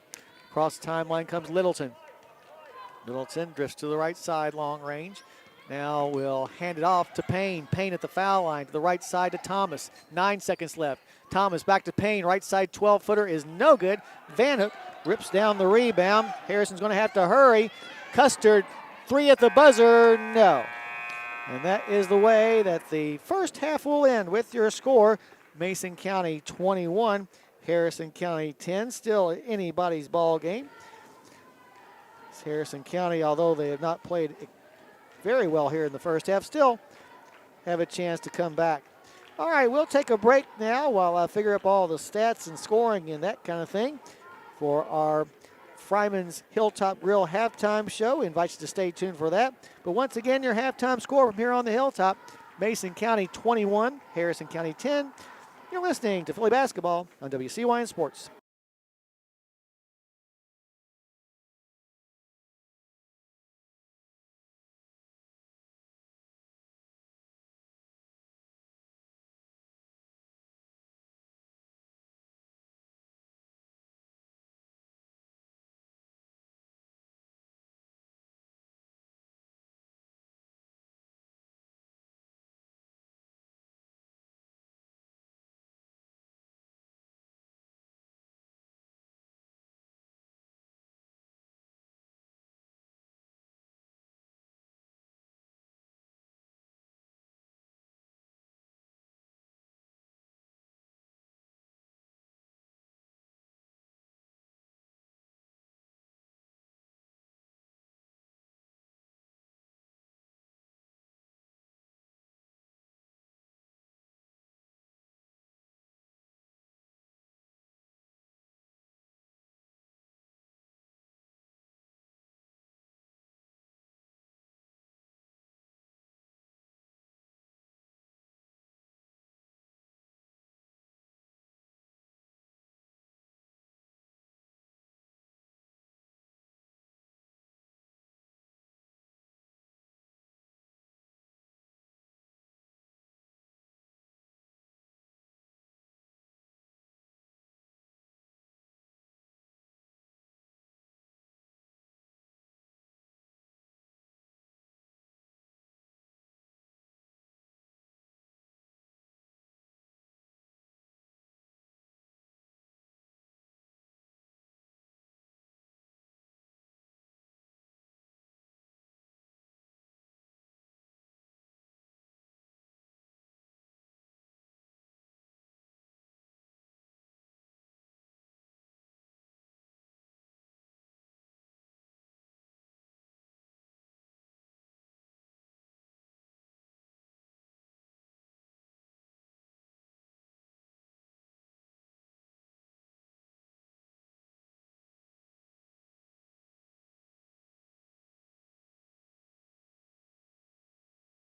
[SPEAKER 1] Across the timeline comes Littleton. Littleton drifts to the right side, long range. Now we'll hand it off to Payne. Payne at the foul line to the right side to Thomas. 9 seconds left. Thomas back to Payne. Right side 12-footer is no good. Vanhook rips down the rebound. Harrison's going to have to hurry. Custard, 3 at the buzzer, no. And that is the way that the first half will end with your score. Mason County 21, Harrison County 10. Still anybody's ball game. Harrison County, although they have not played very well here in the first half, still have a chance to come back. All right, we'll take a break now while I figure up all the stats and scoring and that kind of thing for our Fryman's Hilltop Grill halftime show. We invite you to stay tuned for that. But once again, your halftime score from here on the Hilltop, Mason County 21, Harrison County 10. You're listening to Philly Basketball on WCYN Sports.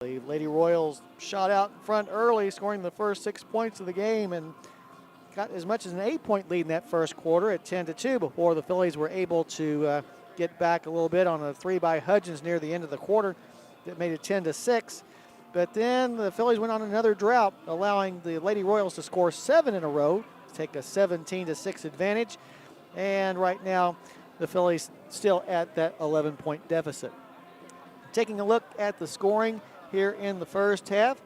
[SPEAKER 1] The Lady Royals shot out in front early, scoring the first 6 points of the game, and got as much as an 8-point lead in that first quarter at 10-2 before the Phillies were able to get back a little bit on a 3 by Hudgens near the end of the quarter that made it 10-6. But then the Phillies went on another drought, allowing the Lady Royals to score 7 in a row, to take a 17-6 advantage. And right now, the Phillies still at that 11-point deficit. Taking a look at the scoring here in the first half,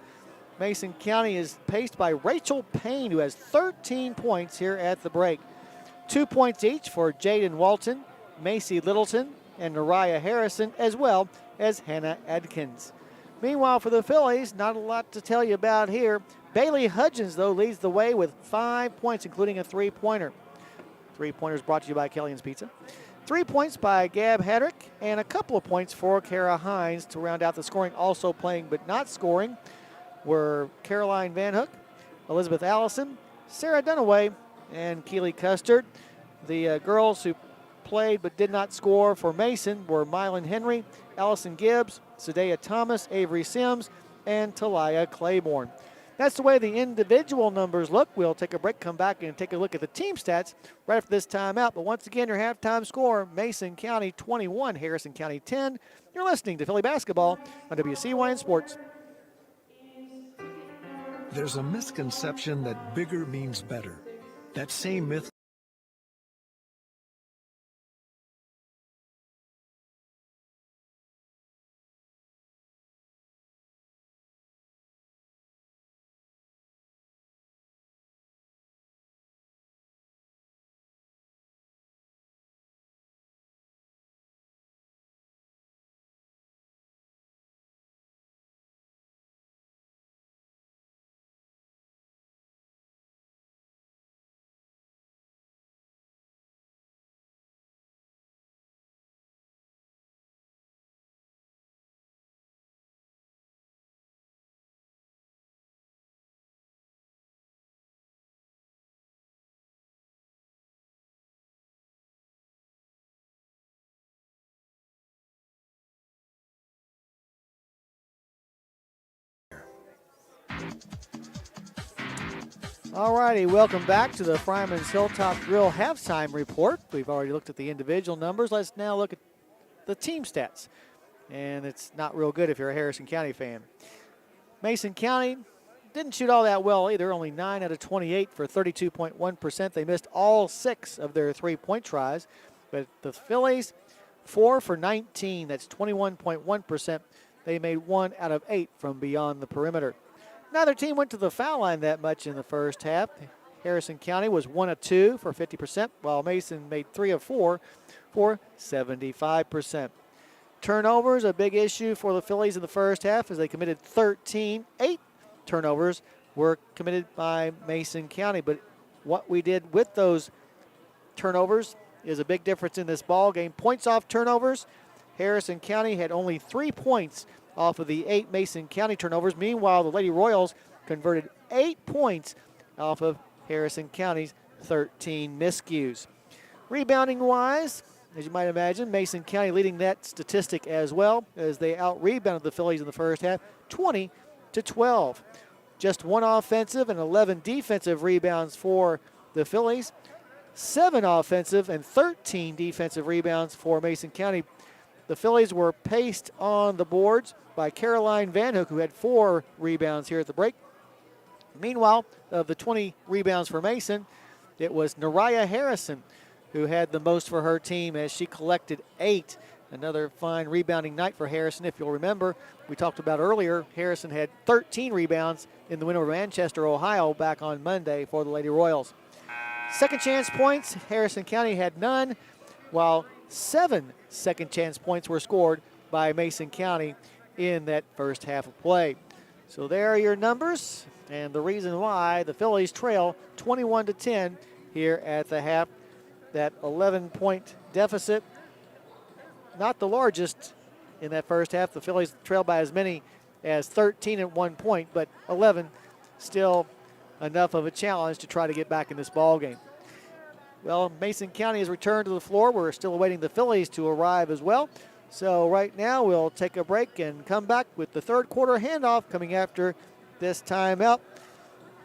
[SPEAKER 1] Mason County is paced by Rachel Payne, who has 13 points here at the break. 2 points each for Jaden Walton, Macy Littleton, and Nariah Harrison, as well as Hannah Adkins. Meanwhile, for the Phillies, not a lot to tell you about here. Bailey Hudgens, though, leads the way with 5 points, including a three-pointer. Three-pointers brought to you by Kellyan's Pizza. 3 points by Gab Hedrick and a couple of points for Kara Hines to round out the scoring. Also playing but not scoring were Caroline Van Hook, Elizabeth Allison, Sarah Dunaway, and Keely Custard. The girls who played but did not score for Mason were Mylan Henry, Allison Gibbs, Sadea Thomas, Avery Sims, and Talia Claiborne. That's the way the individual numbers look. We'll take a break, come back, and take a look at the team stats right after this timeout. But once again, your halftime score, Mason County 21, Harrison County 10. You're listening to Philly Basketball on WCYN Sports.
[SPEAKER 3] There's a misconception that bigger means better. That same myth
[SPEAKER 1] All righty, welcome back to the Fryman's Hilltop Grill halftime report. We've already looked at the individual numbers. Let's now look at the team stats. And it's not real good if you're a Harrison County fan. Mason County didn't shoot all that well either, only 9 out of 28 for 32.1%. They missed all 6 of their 3-point tries. But the Phillies, 4 for 19, that's 21.1%. They made 1 out of 8 from beyond the perimeter. Neither team went to the foul line that much in the first half. Harrison County was 1 of 2 for 50%, while Mason made 3 of 4 for 75%. Turnovers, a big issue for the Phillies in the first half as they committed 13. 8 turnovers were committed by Mason County, but what we did with those turnovers is a big difference in this ball game. Points off turnovers, Harrison County had only 3 points off of the 8 Mason County turnovers. Meanwhile, the Lady Royals converted 8 points off of Harrison County's 13 miscues. Rebounding-wise, as you might imagine, Mason County leading that statistic as well as they out-rebounded the Phillies in the first half, 20-12. Just 1 offensive and 11 defensive rebounds for the Phillies. 7 offensive and 13 defensive rebounds for Mason County. The Phillies were paced on the boards by Caroline Van Hook, who had 4 rebounds here at the break. Meanwhile, of the 20 rebounds for Mason, it was Nariah Harrison who had the most for her team as she collected 8. Another fine rebounding night for Harrison. If you'll remember, we talked about earlier, Harrison had 13 rebounds in the win over Manchester, Ohio back on Monday for the Lady Royals. Second chance points, Harrison County had none, while 7 second chance points were scored by Mason County in that first half of play. So there are your numbers and the reason why the Phillies trail 21-10 here at the half. That 11-point deficit, not the largest in that first half. The Phillies trailed by as many as 13 at 1 point, but 11 still enough of a challenge to try to get back in this ball game. Well, Mason County has returned to the floor. We're still awaiting the Phillies to arrive as well. So right now we'll take a break and come back with the third quarter handoff coming after this timeout,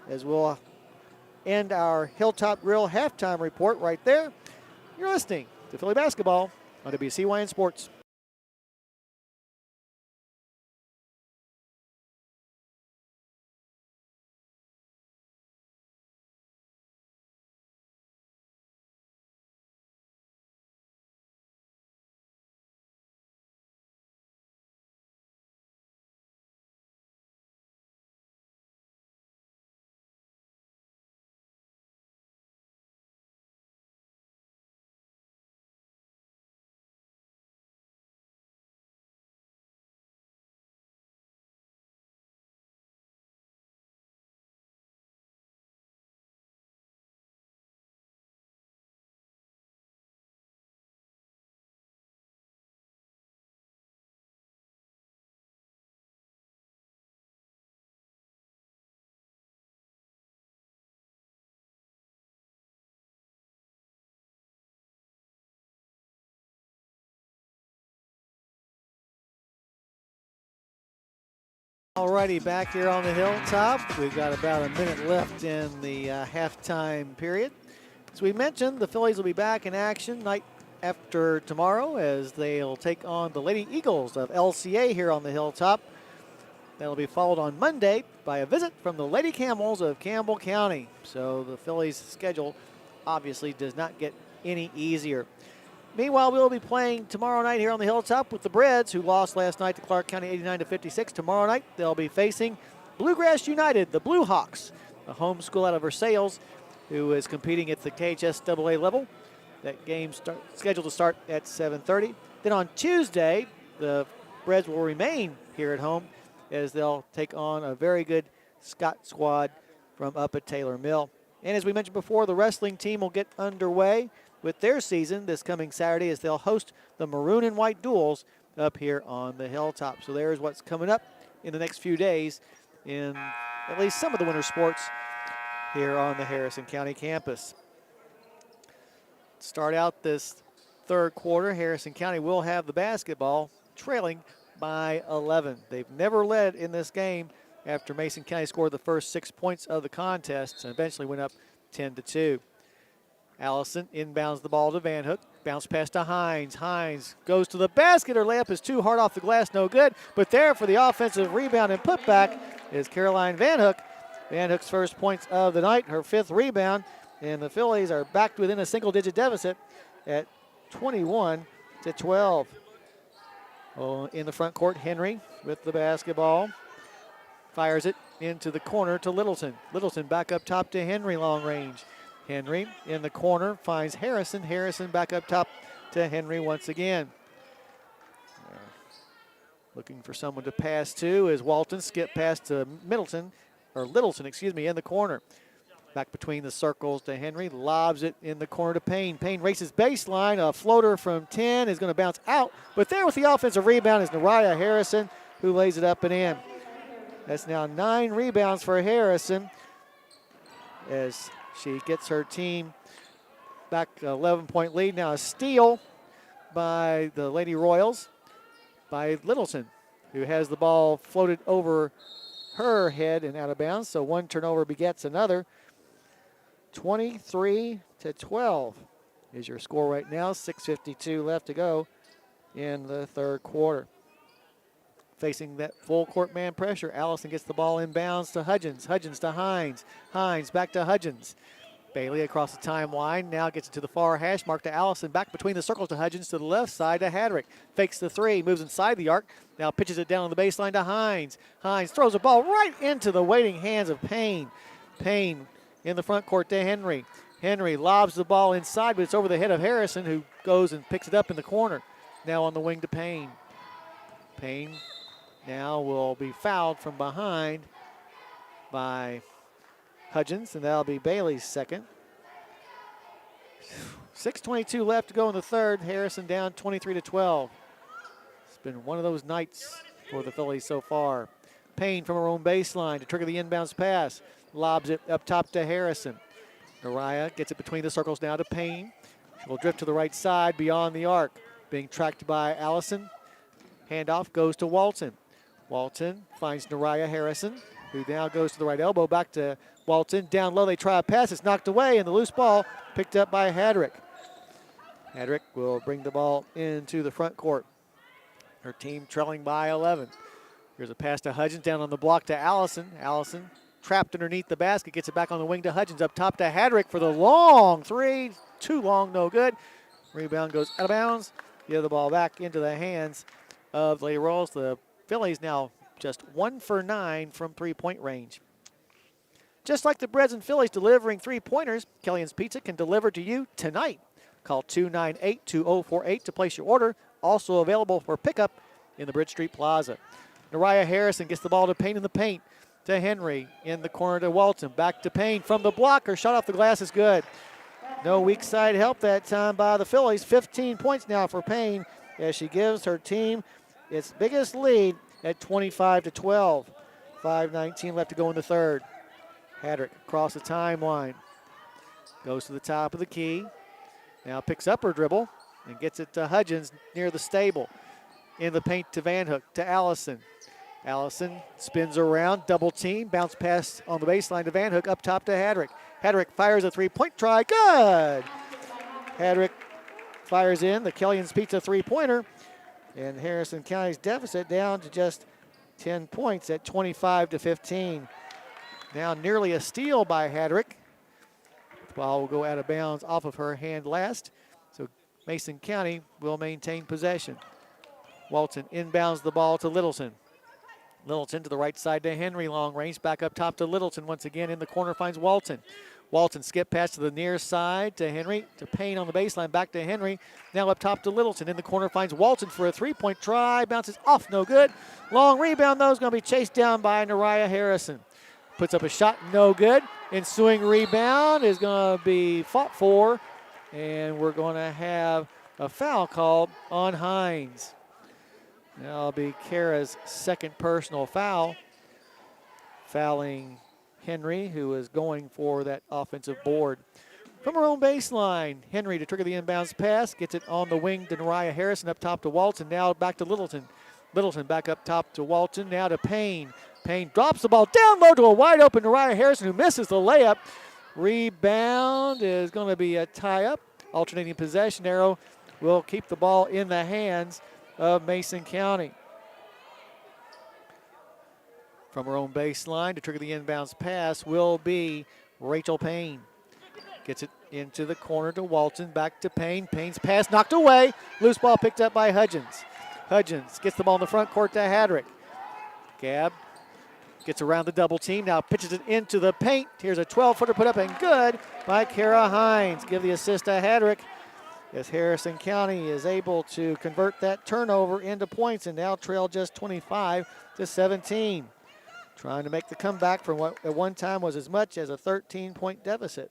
[SPEAKER 1] as we'll end our Hilltop Grill halftime report right there. You're listening to Philly Basketball on WCYN Sports. Alrighty, back here on the hilltop. We've got about a minute left in the halftime period. As we mentioned, the Phillies will be back in action night after tomorrow as they'll take on the Lady Eagles of LCA here on the hilltop. That'll be followed on Monday by a visit from the Lady Camels of Campbell County. So the Phillies' schedule obviously does not get any easier. Meanwhile, we'll be playing tomorrow night here on the hilltop with the Breads, who lost last night to Clark County 89-56. Tomorrow night, they'll be facing Bluegrass United, the Blue Hawks, a home school out of Versailles, who is competing at the KHSAA level. That game's scheduled to start at 7:30. Then on Tuesday, the Breads will remain here at home as they'll take on a very good Scott squad from up at Taylor Mill. And as we mentioned before, the wrestling team will get underway with their season this coming Saturday as they'll host the Maroon and White Duels up here on the hilltop. So there's what's coming up in the next few days in at least some of the winter sports here on the Harrison County campus. Start out this third quarter, Harrison County will have the basketball, trailing by 11. They've never led in this game after Mason County scored the first 6 points of the contest and eventually went up 10-2. Allison inbounds the ball to Van Hook. Bounce pass to Hines. Hines goes to the basket. Her layup is too hard off the glass, no good. But there for the offensive rebound and putback is Caroline Van Hook. Van Hook's first points of the night, her 5th rebound. And the Phillies are back within a single-digit deficit at 21-12. Oh, in the front court, Henry with the basketball. Fires it into the corner to Littleton. Littleton back up top to Henry, long range. Henry in the corner finds Harrison. Harrison back up top to Henry once again. Looking for someone to pass to is Walton. Skip pass to Littleton, in the corner. Back between the circles to Henry. Lobs it in the corner to Payne. Payne races baseline. A floater from 10 is going to bounce out. But there with the offensive rebound is Nariah Harrison, who lays it up and in. That's now 9 rebounds for Harrison as she gets her team back 11-point lead. Now a steal by the Lady Royals by Littleton, who has the ball floated over her head and out of bounds. So one turnover begets another. 23-12 is your score right now. 6:52 left to go in the third quarter. Facing that full court man pressure, Allison gets the ball inbounds to Hudgens. Hudgens to Hines. Hines back to Hudgens. Bailey across the timeline, now gets it to the far hash mark to Allison. Back between the circles to Hudgens to the left side to Hadrick. Fakes the three, moves inside the arc. Now pitches it down on the baseline to Hines. Hines throws the ball right into the waiting hands of Payne. Payne in the front court to Henry. Henry lobs the ball inside, but it's over the head of Harrison, who goes and picks it up in the corner. Now on the wing to Payne. Payne now will be fouled from behind by Hudgens, and that'll be Bailey's second. 6:22 left to go in the third. Harrison down 23-12. It's been one of those nights for the Phillies so far. Payne from her own baseline to trigger the inbounds pass. Lobs it up top to Harrison. Nariah gets it between the circles now to Payne. She'll drift to the right side beyond the arc. Being tracked by Allison. Handoff goes to Walton. Walton finds Nariah Harrison, who now goes to the right elbow. Back to Walton. Down low, they try a pass. It's knocked away, and the loose ball picked up by Hadrick. Hadrick will bring the ball into the front court. Her team trailing by 11. Here's a pass to Hudgens down on the block to Allison. Allison trapped underneath the basket. Gets it back on the wing to Hudgens. Up top to Hadrick for the long three. Too long, no good. Rebound goes out of bounds. Give the ball back into the hands of Lady Royals. The Phillies now just 1 for 9 from three-point range. Just like the Breads and Phillies delivering three-pointers, Kellyan's Pizza can deliver to you tonight. Call 298-2048 to place your order. Also available for pickup in the Bridge Street Plaza. Nariah Harrison gets the ball to Payne in the paint. To Henry in the corner to Walton. Back to Payne from the block. Her shot off the glass is good. No weak side help that time by the Phillies. 15 points now for Payne as she gives her team its biggest lead at 25-12. 5:19 left to go in the third. Hadrick across the timeline. Goes to the top of the key. Now picks up her dribble and gets it to Hudgens near the stable. In the paint to Van Hook, to Allison. Allison spins around, double team, bounce pass on the baseline to Van Hook, up top to Hadrick. Hadrick fires a three-point try, good! Hadrick fires in the Kellyan's Pizza three-pointer, and Harrison County's deficit down to just 10 points at 25-15. Now nearly a steal by Hadrick. The ball will go out of bounds off of her hand last, so Mason County will maintain possession. Walton inbounds the ball to Littleton. Littleton to the right side to Henry, long range. Back up top to Littleton once again. In the corner finds Walton. Walton skip pass to the near side to Henry. To Payne on the baseline. Back to Henry. Now up top to Littleton. In the corner finds Walton for a three-point try. Bounces off, no good. Long rebound, though, is going to be chased down by Nariah Harrison. Puts up a shot, no good. Ensuing rebound is going to be fought for. And we're going to have a foul called on Hines. That'll be Kara's second personal foul. Fouling Henry, who is going for that offensive board. From her own baseline, Henry to trigger the inbounds pass. Gets it on the wing to Nariah Harrison, up top to Walton. Now back to Littleton. Littleton back up top to Walton. Now to Payne. Payne drops the ball down low to a wide open Nariah Harrison, who misses the layup. Rebound is going to be a tie-up. Alternating possession arrow will keep the ball in the hands of Mason County. From her own baseline to trigger the inbounds pass will be Rachel Payne. Gets it into the corner to Walton, back to Payne. Payne's pass knocked away. Loose ball picked up by Hudgens. Hudgens gets the ball in the front court to Hadrick. Gabb gets around the double team, now pitches it into the paint. Here's a 12-footer put up and good by Kara Hines. Give the assist to Hadrick, as Harrison County is able to convert that turnover into points and now trail just 25-17. Trying to make the comeback from what at one time was as much as a 13-point deficit.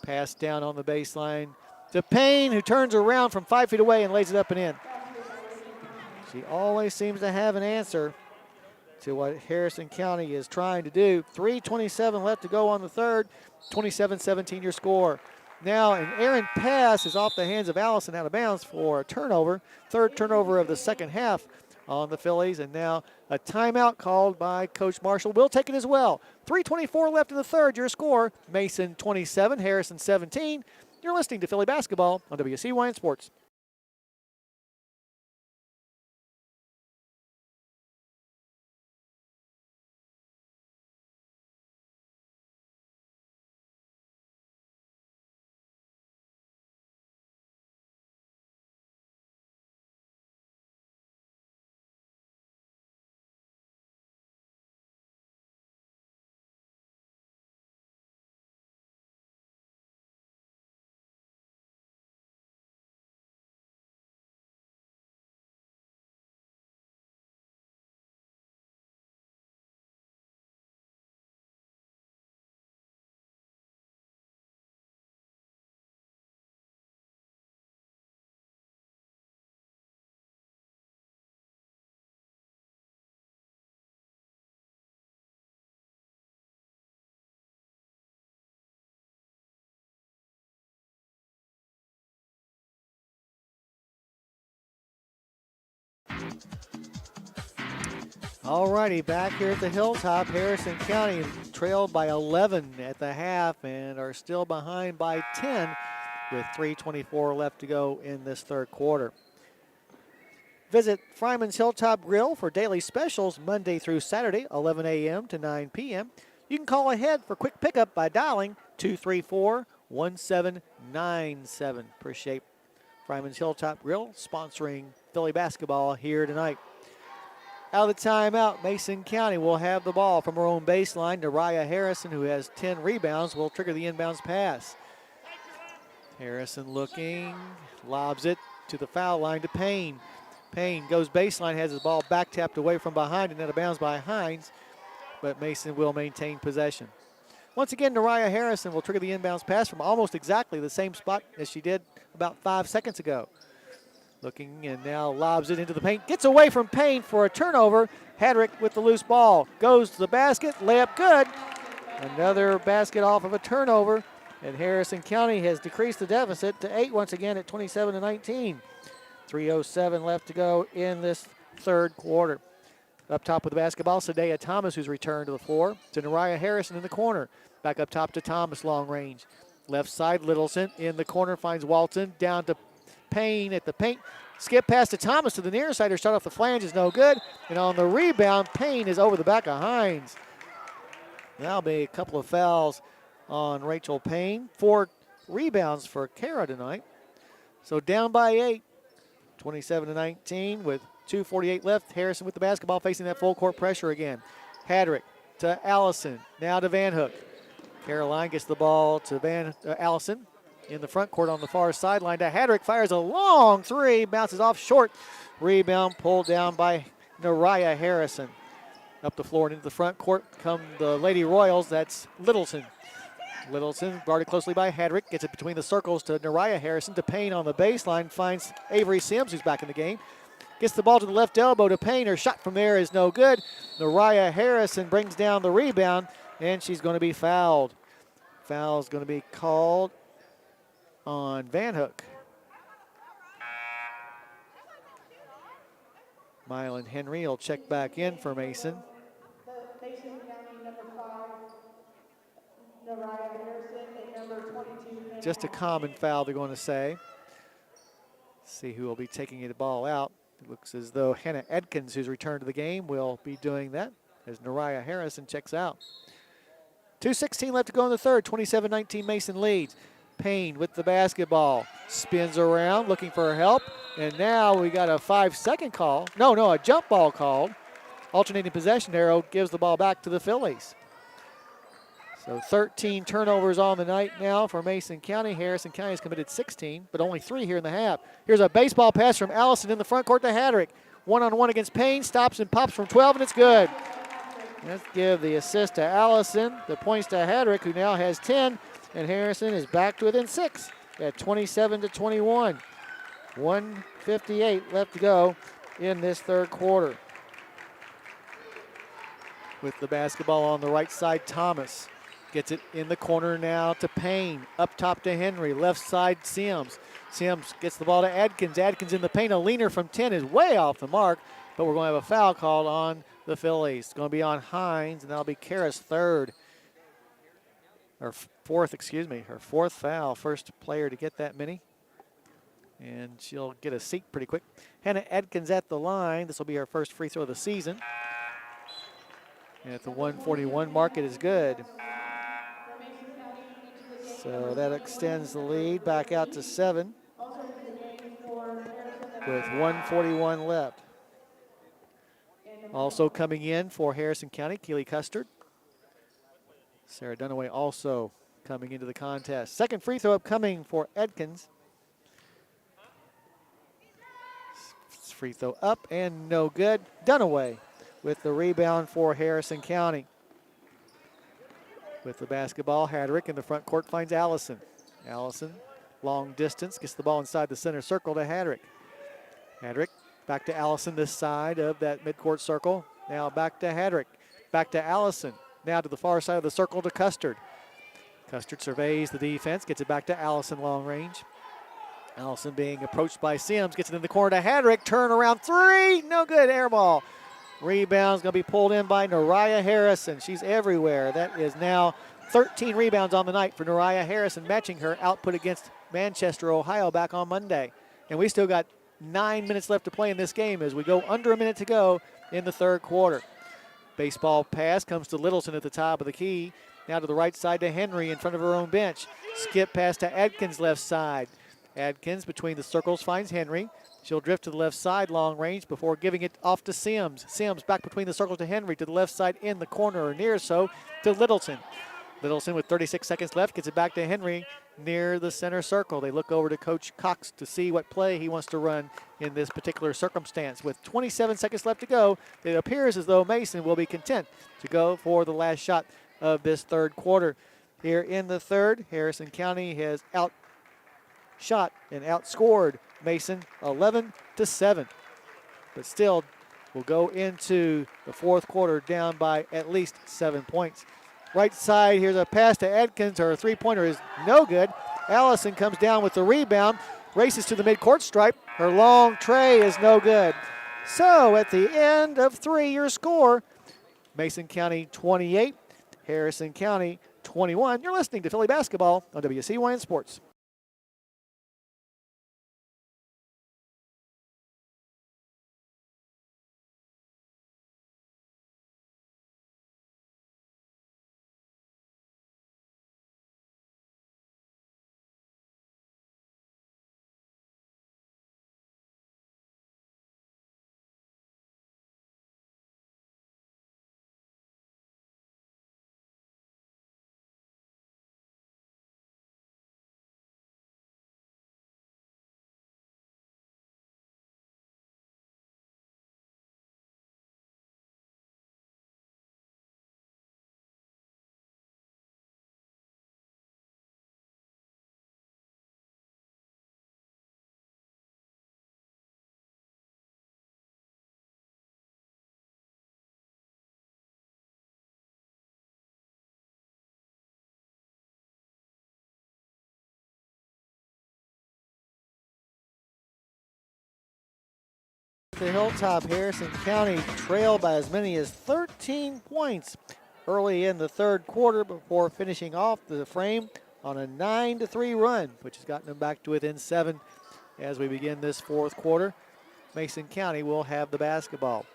[SPEAKER 1] Pass down on the baseline to Payne, who turns around from 5 feet away and lays it up and in. She always seems to have an answer to what Harrison County is trying to do. 3:27 left to go on the third. 27-17 your score. Now an errant pass is off the hands of Allison, out of bounds for a turnover. Third turnover of the second half on the Phillies, and now a timeout called by Coach Marshall. We'll take it as well. 3:24 left in the third. Your score, Mason 27, Harrison 17. You're listening to Philly Basketball on WCYN Sports. All righty, back here at the Hilltop, Harrison County trailed by 11 at the half and are still behind by 10 with 3:24 left to go in this third quarter. Visit Fryman's Hilltop Grill for daily specials Monday through Saturday, 11 a.m. to 9 p.m. You can call ahead for quick pickup by dialing 234-1797. Appreciate Fryman's Hilltop Grill sponsoring Philly basketball here tonight. Out of the timeout, Mason County will have the ball from her own baseline. Nariah Harrison, who has 10 rebounds, will trigger the inbounds pass. Harrison looking, lobs it to the foul line to Payne. Payne goes baseline, has his ball back tapped away from behind and out of bounds by Hines, but Mason will maintain possession. Once again, Nariah Harrison will trigger the inbounds pass from almost exactly the same spot as she did about 5 seconds ago. Looking and now lobs it into the paint. Gets away from Payne for a turnover. Hadrick with the loose ball. Goes to the basket. Layup good. Another basket off of a turnover. And Harrison County has decreased the deficit to 8 once again at 27-19. 3:07 left to go in this third quarter. Up top with the basketball, Sadea Thomas, who's returned to the floor. To Nariah Harrison in the corner. Back up top to Thomas, long range. Left side, Littleson in the corner, finds Walton. Down to Payne at the paint. Skip pass to Thomas to the near side. Her shot off the flange is no good. And on the rebound, Payne is over the back of Hines. That'll be a couple of fouls on Rachel Payne. 4 rebounds for Kara tonight. So down by 8, 27-19 with 2:48 left. Harrison with the basketball facing that full court pressure again. Hadrick to Allison, now to Van Hook. Caroline gets the ball to Allison in the front court on the far sideline. To Hadrick, fires a long 3, bounces off short. Rebound pulled down by Nariah Harrison. Up the floor and into the front court come the Lady Royals. That's Littleton. Littleton guarded closely by Hadrick. Gets it between the circles to Nariah Harrison. To Payne on the baseline. Finds Avery Sims, who's back in the game. Gets the ball to the left elbow to Payne. Her shot from there is no good. Nariah Harrison brings down the rebound, and she's going to be fouled. Foul's going to be called on Van Hook. Mylan Henry will check back in for Mason.
[SPEAKER 4] Mason County, number 5, Nariah Harrison, and number 22.
[SPEAKER 1] Just a common foul, they're going to say. See who will be taking the ball out. It looks as though Hannah Edkins, who's returned to the game, will be doing that as Nariah Harrison checks out. 2:16 left to go in the third. 27-19 Mason leads. Payne with the basketball. Spins around looking for help. And now we got a 5-second call. No, a jump ball called. Alternating possession arrow gives the ball back to the Phillies. So 13 turnovers on the night now for Mason County. Harrison County has committed 16, but only 3 here in the half. Here's a baseball pass from Allison in the front court to Hadrick. One-on-one against Payne, stops and pops from 12, and it's good. Let's give the assist to Allison. The points to Hadrick, who now has 10, and Harrison is back to within 6 at 27-21. 1:58 left to go in this third quarter. With the basketball on the right side, Thomas gets it in the corner now to Payne. Up top to Henry. Left side, Sims. Sims gets the ball to Adkins. Adkins in the paint. A leaner from 10 is way off the mark, but we're going to have a foul called on the Phillies. It's going to be on Hines, and that'll be Kara's fourth foul. First player to get that many. And she'll get a seat pretty quick. Hannah Adkins at the line. This will be her first free throw of the season. And at the 1:41 mark, it is good. So that extends the lead back out to 7 with 1:41 left. Also coming in for Harrison County, Keely Custard. Sarah Dunaway also coming into the contest. Second free throw upcoming for Edkins. Free throw up and no good. Dunaway with the rebound for Harrison County. With the basketball, Hadrick in the front court finds Allison. Allison, long distance, gets the ball inside the center circle to Hadrick. Hadrick back to Allison this side of that midcourt circle. Now back to Hadrick. Back to Allison. Now to the far side of the circle to Custard. Custard surveys the defense, gets it back to Allison long range. Allison being approached by Sims, gets it in the corner to Hadrick. Turn around 3, no good, air ball. Rebound's going to be pulled in by Nariah Harrison. She's everywhere. That is now 13 rebounds on the night for Nariah Harrison, matching her output against Manchester, Ohio back on Monday. And we still got 9 minutes left to play in this game as we go under a minute to go in the third quarter. Baseball pass comes to Littleton at the top of the key. Now to the right side to Henry in front of her own bench. Skip pass to Adkins left side. Adkins between the circles finds Henry. She'll drift to the left side long range before giving it off to Sims. Sims back between the circles to Henry to the left side in the corner or near so to Littleton. Littleton with 36 seconds left gets it back to Henry near the center circle. They look over to Coach Cox to see what play he wants to run in this particular circumstance. With 27 seconds left to go, it appears as though Mason will be content to go for the last shot of this third quarter. Here in the third, Harrison County has outshot and outscored Mason 11-7. But still, we'll go into the fourth quarter down by at least 7 points. Right side, here's a pass to Adkins. Her three-pointer is no good. Allison comes down with the rebound, races to the midcourt stripe. Her long tray is no good. So at the end of 3, your score, Mason County 28, Harrison County 21. You're listening to Philly Basketball on WCYN Sports. The Hilltop, Harrison County trailed by as many as 13 points early in the third quarter before finishing off the frame on a 9-3 run, which has gotten them back to within 7 as we begin this fourth quarter. Mason County will have the basketball.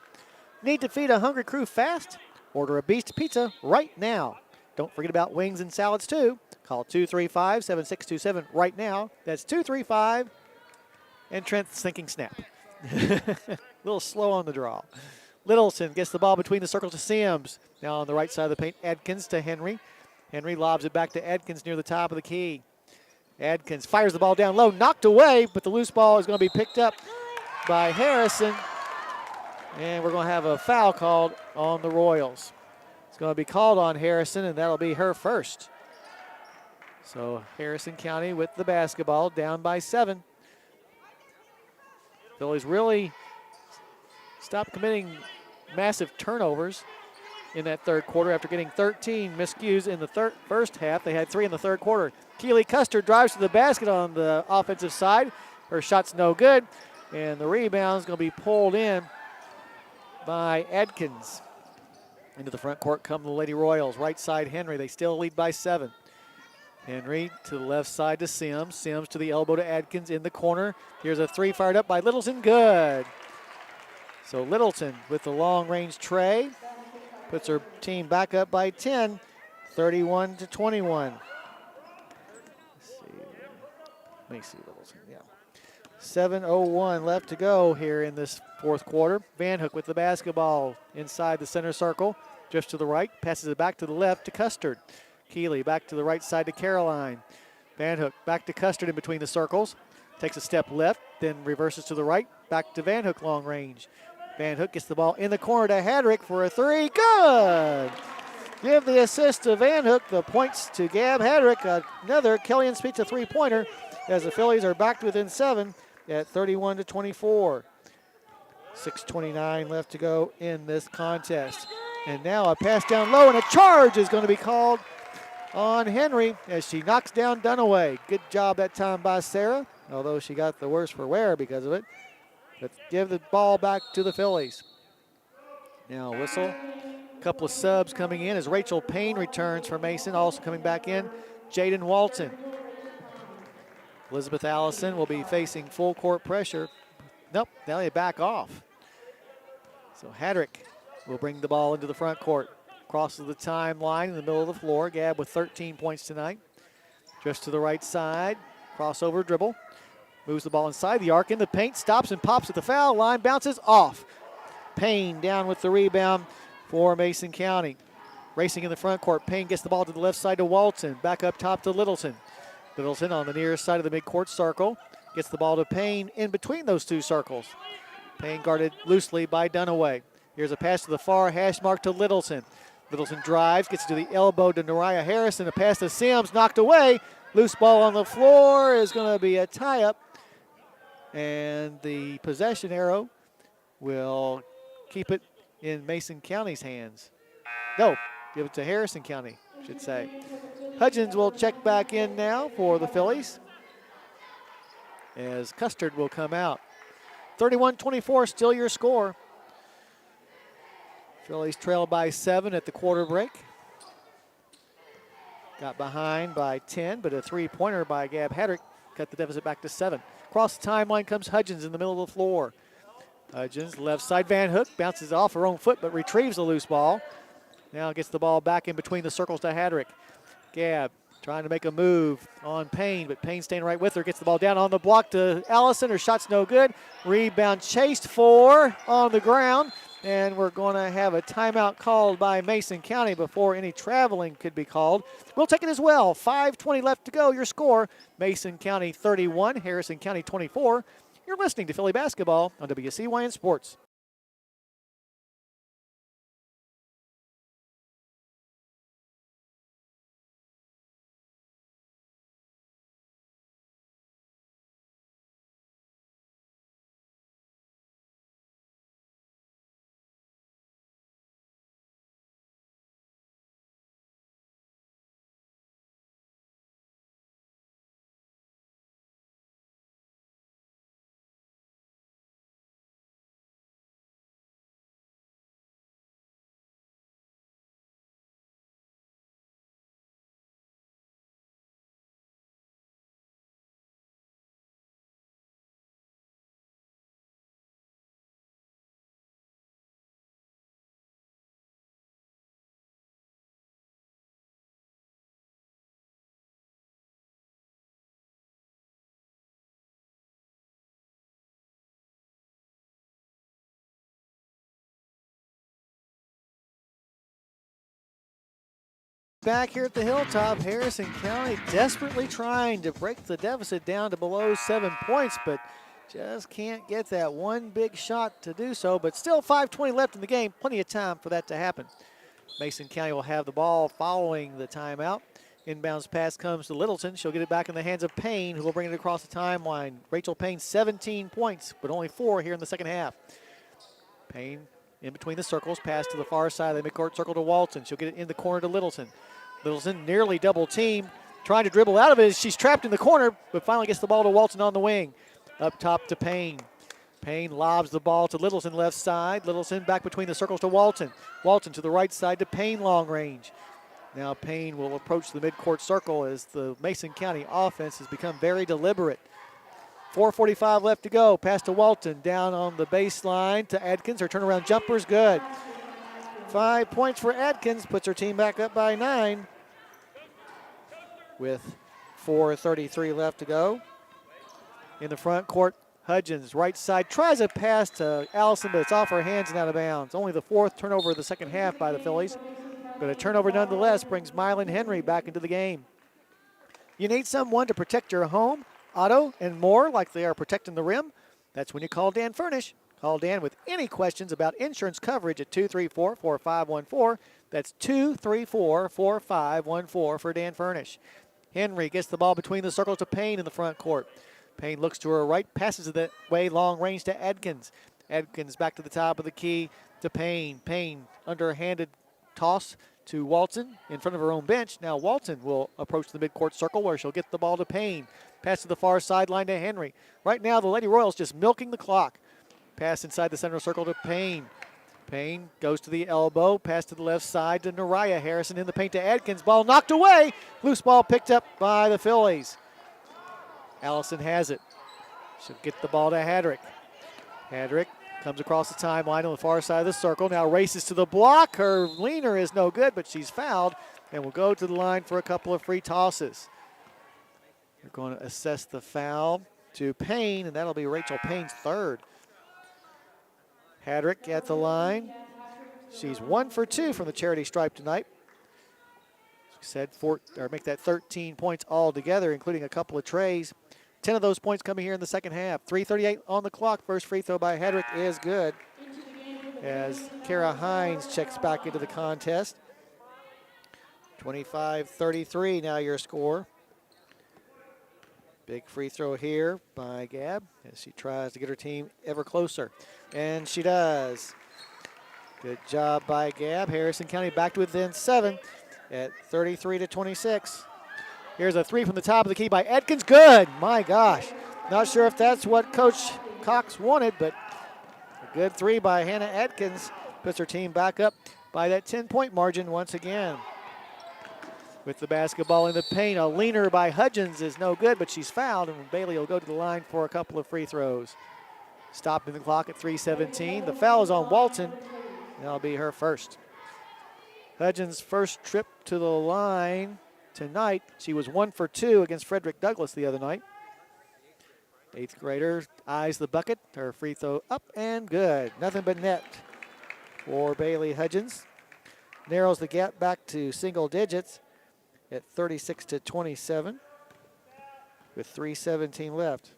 [SPEAKER 1] Need to feed a hungry crew fast? Order a Beast Pizza right now. Don't forget about wings and salads too. Call 235-7627 right now. That's 235 and Trent's thinking snap. A little slow on the draw. Littleton gets the ball between the circles to Sims. Now on the right side of the paint, Adkins to Henry. Henry lobs it back to Adkins near the top of the key. Adkins fires the ball down low, knocked away, but the loose ball is going to be picked up by Harrison. And we're going to have a foul called on the Royals. It's going to be called on Harrison, and that'll be her first. So Harrison County with the basketball, down by 7. Phillies really stopped committing massive turnovers in that third quarter after getting 13 miscues in the first half. They had 3 in the third quarter. Keely Custer drives to the basket on the offensive side. Her shot's no good, and the rebound's going to be pulled in by Adkins. Into the front court come the Lady Royals. Right side, Henry. They still lead by 7. Henry to the left side to Sims. Sims to the elbow to Adkins in the corner. Here's a 3 fired up by Littleton. Good. So Littleton with the long-range tray puts her team back up by 10, 31-21. Let me see Littleton, yeah. 7:01 left to go here in this fourth quarter. Van Hook with the basketball inside the center circle. Drifts to the right, passes it back to the left to Custard. Keeley back to the right side to Caroline. Van Hook back to Custard in between the circles. Takes a step left, then reverses to the right. Back to Van Hook long range. Van Hook gets the ball in the corner to Hadrick for a 3. Good! Give the assist to Van Hook. The points to Gab Hadrick. Another Kellyanne Pizza 3-pointer as the Phillies are back within 7 at 31-24. 6:29 left to go in this contest. And now a pass down low and a charge is going to be called on Henry as she knocks down Dunaway. Good job that time by Sarah, although she got the worse for wear because of it. But give the ball back to the Phillies. Now whistle. A couple of subs coming in as Rachel Payne returns for Mason. Also coming back in, Jaden Walton. Elizabeth Allison will be facing full court pressure. Nope, now they back off. So Hadrick will bring the ball into the front court. Crosses the timeline in the middle of the floor. Gab with 13 points tonight. Just to the right side. Crossover dribble. Moves the ball inside the arc in the paint. Stops and pops at the foul line. Bounces off. Payne down with the rebound for Mason County. Racing in the front court. Payne gets the ball to the left side to Walton. Back up top to Littleton. Littleton on the near side of the midcourt circle. Gets the ball to Payne in between those two circles. Payne guarded loosely by Dunaway. Here's a pass to the far hash mark to Littleton. Littleton drives, gets to the elbow to Nariah Harrison. A pass to Sims, knocked away. Loose ball on the floor is going to be a tie-up. And the possession arrow will keep it in Mason County's hands. No, give it to Harrison County, I should say. Hudgens will check back in now for the Phillies as Custard will come out. 31-24, still your score. Phillies trail by 7 at the quarter break. Got behind by 10, but a three-pointer by Gab Hedrick cut the deficit back to 7. Across the timeline comes Hudgens in the middle of the floor. Hudgens, left side, Van Hook, bounces off her own foot, but retrieves the loose ball. Now gets the ball back in between the circles to Hedrick. Gab trying to make a move on Payne, but Payne staying right with her. Gets the ball down on the block to Allison. Her shot's no good. Rebound chased for on the ground. And we're going to have a timeout called by Mason County before any traveling could be called. We'll take it as well. 5:20 left to go. Your score, Mason County 31, Harrison County 24. You're listening to Philly Basketball on WCYN Sports. Back here at the Hilltop, Harrison County desperately trying to break the deficit down to below 7 points, but just can't get that one big shot to do so. But still 5:20 left in the game, plenty of time for that to happen. Mason County will have the ball following the timeout. Inbounds pass comes to Littleton. She'll get it back in the hands of Payne, who will bring it across the timeline. Rachel Payne, 17 points, but only 4 here in the second half. Payne in between the circles, pass to the far side of the midcourt circle to Walton. She'll get it in the corner to Littleton. Littleton nearly double teamed, trying to dribble out of it. She's trapped in the corner, but finally gets the ball to Walton on the wing. Up top to Payne. Payne lobs the ball to Littleton left side. Littleton back between the circles to Walton. Walton to the right side to Payne long range. Now Payne will approach the midcourt circle as the Mason County offense has become very deliberate. 4:45 left to go. Pass to Walton down on the baseline to Adkins. Her turnaround jumper's good. 5 points for Adkins, puts her team back up by 9 with 4:33 left to go. In the front court, Hudgens, right side, tries a pass to Allison, but it's off her hands and out of bounds. Only the 4th turnover of the second half by the Phillies, but a turnover nonetheless brings Mylan Henry back into the game. You need someone to protect your home, auto, and more like they are protecting the rim. That's when you call Dan Furnish. Call Dan with any questions about insurance coverage at 234-4514. That's 234-4514 for Dan Furnish. Henry gets the ball between the circles to Payne in the front court. Payne looks to her right, passes it that way, long range to Adkins. Adkins back to the top of the key to Payne. Payne underhanded toss to Walton in front of her own bench. Now Walton will approach the midcourt circle where she'll get the ball to Payne. Pass to the far sideline to Henry. Right now the Lady Royals just milking the clock. Pass inside the center circle to Payne. Payne goes to the elbow. Pass to the left side to Nariah. Harrison in the paint to Adkins. Ball knocked away. Loose ball picked up by the Phillies. Allison has it. She'll get the ball to Hedrick. Hedrick comes across the timeline on the far side of the circle. Now races to the block. Her leaner is no good, but she's fouled and will go to the line for a couple of free tosses. They're going to assess the foul to Payne, and that'll be Rachel Payne's 3rd. Hedrick at the line. She's 1 for 2 from the charity stripe tonight. She said make that 13 points altogether, including a couple of trays. 10 of those points coming here in the second half. 3:38 on the clock. First free throw by Hedrick is good as Kara Hines checks back into the contest. 25-33 now your score. Big free throw here by Gab as she tries to get her team ever closer. And she does. Good job by Gab. Harrison County back to within 7 at 33-26. Here's a 3 from the top of the key by Adkins. Good. My gosh. Not sure if that's what Coach Cox wanted, but a good three by Hannah Adkins puts her team back up by that 10-point margin once again. With the basketball in the paint, a leaner by Hudgens is no good, but she's fouled, and Bailey will go to the line for a couple of free throws. Stopping the clock at 3:17. The foul is on Walton. That'll be her first. Hudgens' first trip to the line tonight. She was 1 for 2 against Frederick Douglass the other night. 8th grader eyes the bucket. Her free throw up and good. Nothing but net for Bailey Hudgens. Narrows the gap back to single digits at 36-27 with 3:17 left.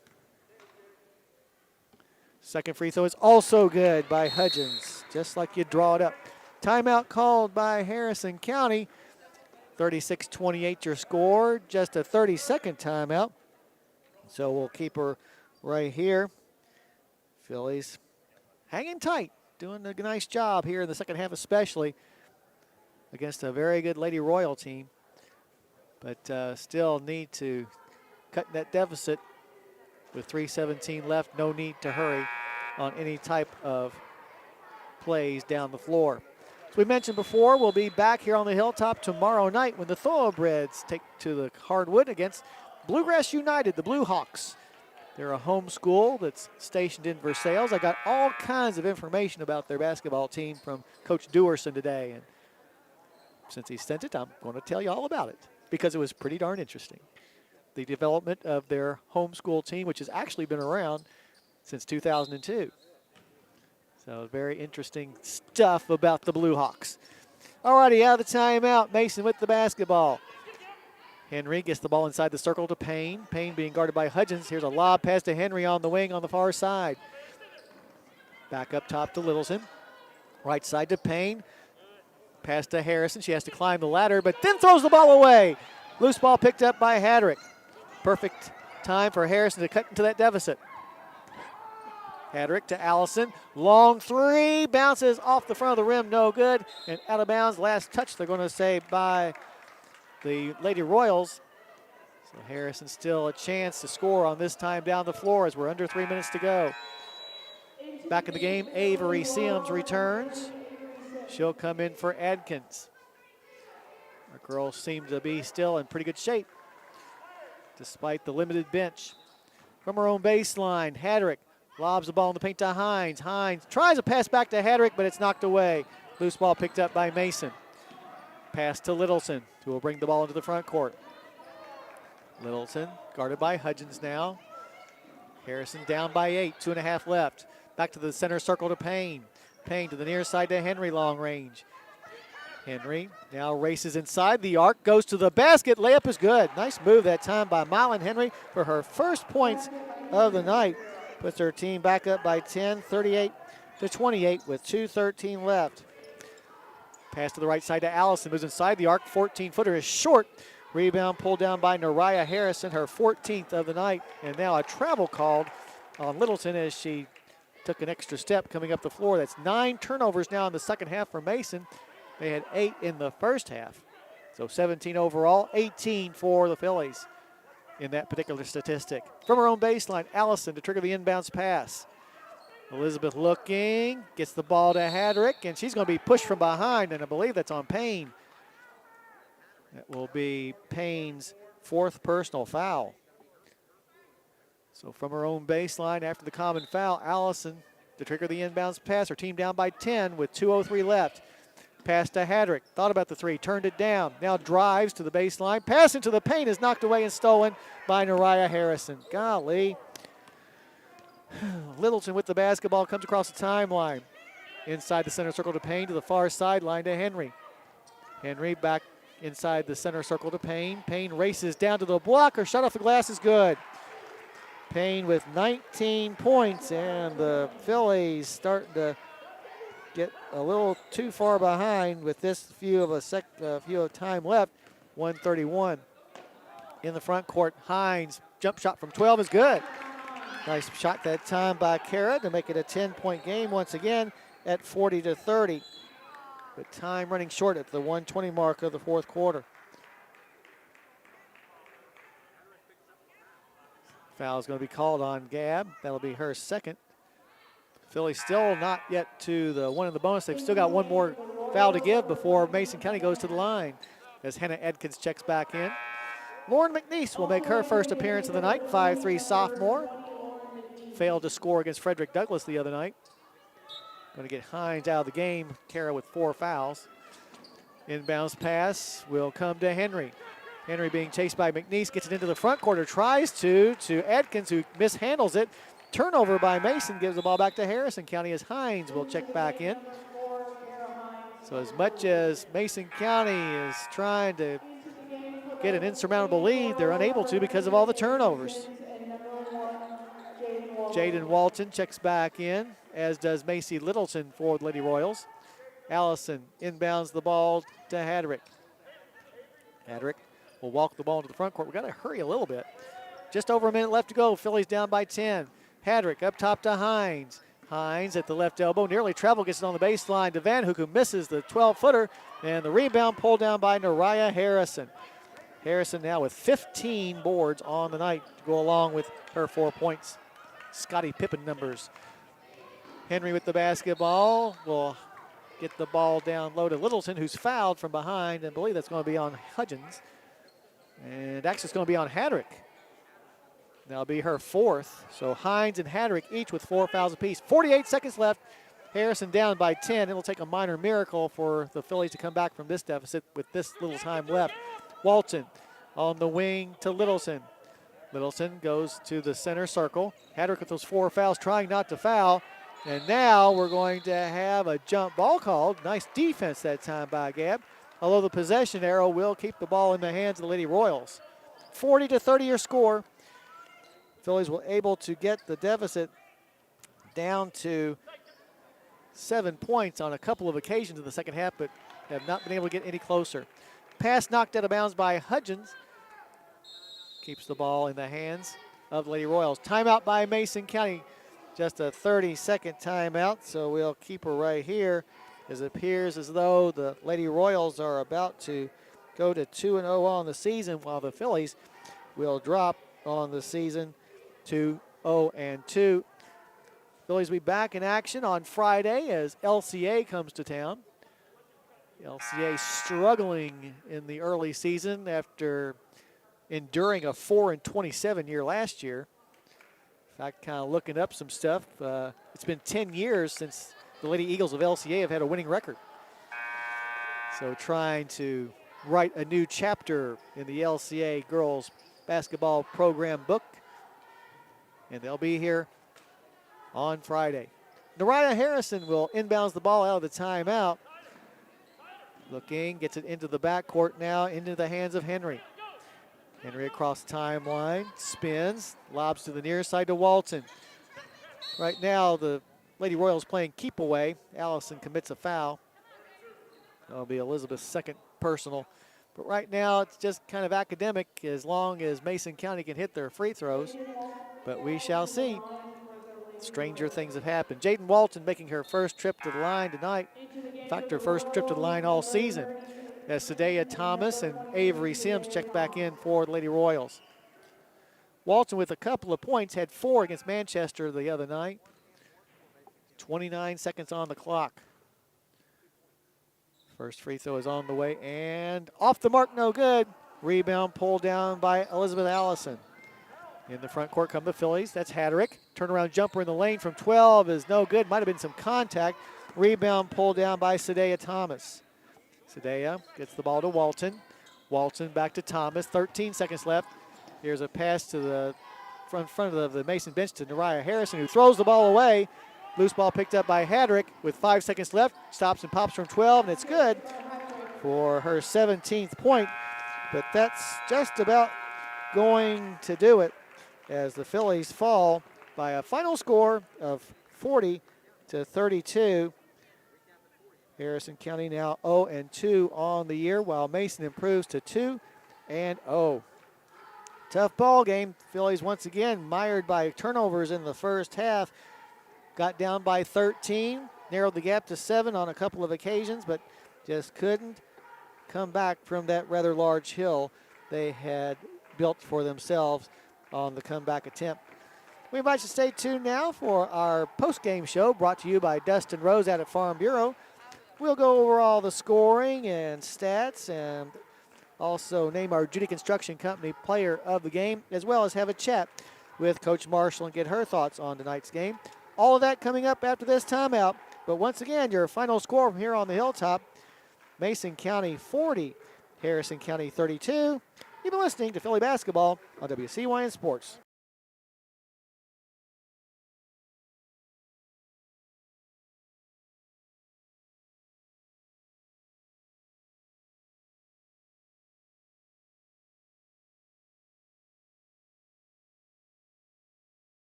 [SPEAKER 1] Second free throw is also good by Hudgens, just like you draw it up. Timeout called by Harrison County. 36-28 your score, just a 30-second timeout. So we'll keep her right here. Phillies hanging tight, doing a nice job here in the second half especially against a very good Lady Royal team. But still need to cut that deficit with 3:17 left. No need to hurry on any type of plays down the floor. As we mentioned before, we'll be back here on the Hilltop tomorrow night when the Thoroughbreds take to the hardwood against Bluegrass United, the Blue Hawks. They're a home school that's stationed in Versailles. I got all kinds of information about their basketball team from Coach Dewerson today, and since he sent it, I'm going to tell you all about it because it was pretty darn interesting. The development of their homeschool team, which has actually been around since 2002. So very interesting stuff about the Blue Hawks. All righty, out of the timeout, Mason with the basketball. Henry gets the ball inside the circle to Payne. Payne being guarded by Hudgens. Here's a lob pass to Henry on the wing on the far side. Back up top to Littleton. Right side to Payne. Pass to Harrison. She has to climb the ladder, but then throws the ball away. Loose ball picked up by Hadrick. Perfect time for Harrison to cut into that deficit. Hadrick to Allison. Long three. Bounces off the front of the rim. No good. And out of bounds. Last touch, they're going to say, by the Lady Royals. So Harrison still a chance to score on this time down the floor as we're under 3 minutes to go. Back in the game, Avery Sims returns. She'll come in for Adkins. Our girls seem to be still in pretty good shape despite the limited bench. From her own baseline, Hadrick lobs the ball in the paint to Hines. Hines tries a pass back to Hadrick, but it's knocked away. Loose ball picked up by Mason. Pass to Littleton, who will bring the ball into the front court. Littleton guarded by Hudgens now. Harrison down by 8, 2.5 left. Back to the center circle to Payne. Payne to the near side to Henry, long range. Henry now races inside the arc, goes to the basket. Layup is good. Nice move that time by Mylan Henry for her first points of the night. Puts her team back up by 10, 38-28 with 2:13 left. Pass to the right side to Allison, moves inside the arc. 14-footer is short. Rebound pulled down by Nariah Harrison, her 14th of the night. And now a travel called on Littleton as she took an extra step coming up the floor. That's 9 turnovers now in the second half for Mason. They had 8 in the first half. So 17 overall, 18 for the Phillies in that particular statistic. From her own baseline, Allison to trigger the inbounds pass. Elizabeth looking, gets the ball to Hadrick, and she's going to be pushed from behind, and I believe that's on Payne. That will be Payne's 4th personal foul. So from her own baseline, after the common foul, Allison to trigger the inbounds pass. Her team down by 10 with 2:03 left. Pass to Hadrick. Thought about the three, turned it down. Now drives to the baseline. Pass into the paint is knocked away and stolen by Nariah Harrison. Golly. Littleton with the basketball comes across the timeline. Inside the center circle to Payne, to the far sideline to Henry. Henry back inside the center circle to Payne. Payne races down to the block. Her shot off the glass is good. Payne with 19 points, and the Phillies starting to get a little too far behind with this few of time left. 1:31 in the front court. Hines jump shot from 12 is good. Nice shot that time by Kara to make it a 10-point game once again at 40-30. But time running short at the 1:20 mark of the fourth quarter. Foul is going to be called on Gab. That'll be her second. Philly still not yet to the one in the bonus. They've still got one more foul to give before Mason County goes to the line as Hannah Edkins checks back in. Lauren McNeese will make her first appearance of the night, 5'3" sophomore. Failed to score against Frederick Douglass the other night. Going to get Hines out of the game, Kara with 4 fouls. Inbounds pass will come to Henry. Henry being chased by McNeese, gets it into the front corner, tries to Adkins, who mishandles it. Turnover by Mason, gives the ball back to Harrison County as Hines will check back in. So as much as Mason County is trying to get an insurmountable lead, they're unable to because of all the turnovers. Jaden Walton checks back in, as does Macy Littleton for the Lady Royals. Allison inbounds the ball to Hadrick. Hadrick will walk the ball into the front court. We've got to hurry a little bit. Just over a minute left to go. Phillies down by 10. Hadrick up top to Hines. Hines at the left elbow, nearly travel, gets it on the baseline to Van Hook, who misses the 12-footer, and the rebound pulled down by Nariah Harrison. Harrison now with 15 boards on the night to go along with her 4 points. Scottie Pippen numbers. Henry with the basketball will get the ball down low to Littleton, who's fouled from behind, and I believe that's going to be on Hudgens. And actually it's going to be on Hadrick. That'll be her 4th. So Hines and Hadrick each with 4 fouls apiece. 48 seconds left. Harrison down by 10. It'll take a minor miracle for the Phillies to come back from this deficit with this little time left. Walton on the wing to Littleton. Littleton goes to the center circle. Hadrick with those 4 fouls, trying not to foul. And now we're going to have a jump ball called. Nice defense that time by Gab. Although the possession arrow will keep the ball in the hands of the Lady Royals. 40-30 your score. Phillies were able to get the deficit down to 7 points on a couple of occasions in the second half, but have not been able to get any closer. Pass knocked out of bounds by Hudgens. Keeps the ball in the hands of Lady Royals. Timeout by Mason County. Just a 30-second timeout, so we'll keep her right here, as it appears as though the Lady Royals are about to go to 2-0 on the season, while the Phillies will drop on the season to 0-2. Phillies will be back in action on Friday as LCA comes to town. LCA struggling in the early season after enduring a 4-27 year last year. In fact, kind of looking up some stuff. It's been 10 years since the Lady Eagles of LCA have had a winning record. So trying to write a new chapter in the LCA girls basketball program book. And they'll be here on Friday. Nariah Harrison will inbounds the ball out of the timeout. Looking, gets it into the backcourt now, into the hands of Henry. Henry across the timeline, spins, lobs to the near side to Walton. Right now, the Lady Royals playing keep away. Allison commits a foul. That'll be Elizabeth's second personal. But right now, it's just kind of academic as long as Mason County can hit their free throws. But we shall see. Stranger things have happened. Jaden Walton making her first trip to the line tonight. In fact, her first trip to the line all season, as Sadea Thomas and Avery Sims check back in for the Lady Royals. Walton with a couple of points, had 4 against Manchester the other night. 29 seconds on the clock. First free throw is on the way and off the mark, no good. Rebound pulled down by Elizabeth Allison. In the front court come the Phillies. That's Hadrick. Turnaround jumper in the lane from 12 is no good. Might have been some contact. Rebound pulled down by Sadea Thomas. Sadea gets the ball to Walton. Walton back to Thomas. 13 seconds left. Here's a pass to the front of the Mason bench to Nariah Harrison, who throws the ball away. Loose ball picked up by Hadrick with 5 seconds left. Stops and pops from 12, and it's good for her 17th point. But that's just about going to do it as the Phillies fall by a final score of 40-32. Harrison County now 0-2 on the year, while Mason improves to 2-0. Tough ball game. Phillies once again mired by turnovers in the first half. Got down by 13, narrowed the gap to 7 on a couple of occasions, but just couldn't come back from that rather large hill they had built for themselves on the comeback attempt. We invite you to stay tuned now for our post-game show brought to you by Dustin Rose out at Farm Bureau. We'll go over all the scoring and stats and also name our Judy Construction Company player of the game, as well as have a chat with Coach Marshall and get her thoughts on tonight's game. All of that coming up after this timeout. But once again, your final score from here on the Hilltop, Mason County 40, Harrison County 32. You've been listening to Philly Basketball on WCYN Sports.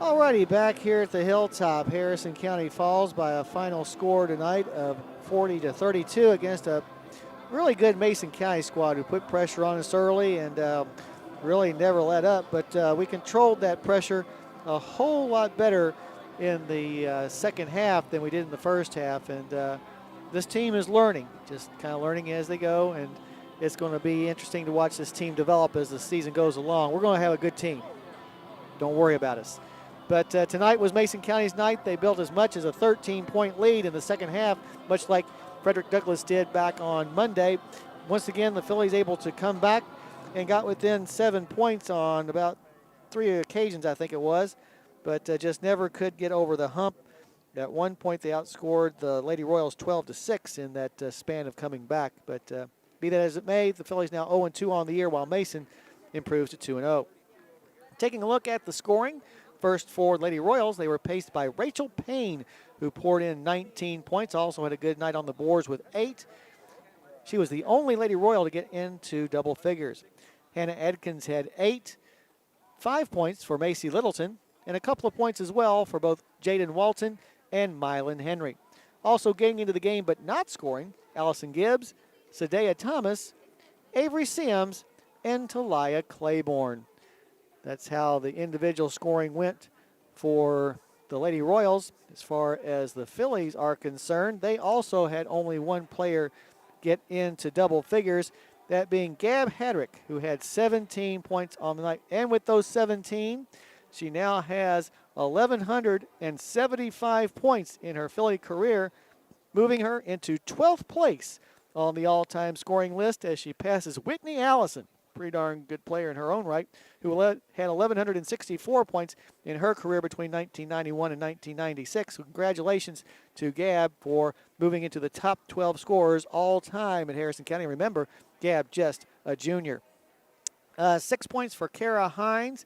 [SPEAKER 1] Alrighty, back here at the Hilltop, Harrison County falls by a final score tonight of 40-32 against a really good Mason County squad who put pressure on us early and really never let up. But we controlled that pressure a whole lot better in the second half than we did in the first half. And this team is learning, just kind of learning as they go. And it's going to be interesting to watch this team develop as the season goes along. We're going to have a good team. Don't worry about us. But tonight was Mason County's night. They built as much as a 13-point lead in the second half, much like Frederick Douglass did back on Monday. Once again, the Phillies able to come back and got within 7 points on about 3 occasions, I think it was, but just never could get over the hump. At one point, they outscored the Lady Royals 12-6 in that span of coming back. But be that as it may, the Phillies now 0-2 on the year, while Mason improves to 2-0. Taking a look at the scoring, first for Lady Royals, they were paced by Rachel Payne, who poured in 19 points, also had a good night on the boards with 8. She was the only Lady Royal to get into double figures. Hannah Edkins had 8, 5 points for Macy Littleton, and a couple of points as well for both Jaden Walton and Mylan Henry. Also getting into the game but not scoring, Allison Gibbs, Sadea Thomas, Avery Sims, and Talia Claiborne. That's how the individual scoring went for the Lady Royals. As far as the Phillies are concerned, they also had only one player get into double figures, that being Gab Hedrick, who had 17 points on the night. And with those 17, she now has 1,175 points in her Philly career, moving her into 12th place on the all-time scoring list as she passes Whitney Allison, pretty darn good player in her own right, who had 1,164 points in her career between 1991 and 1996. So congratulations to Gab for moving into the top 12 scorers all time at Harrison County. Remember, Gab just a junior. 6 points for Kara Hines.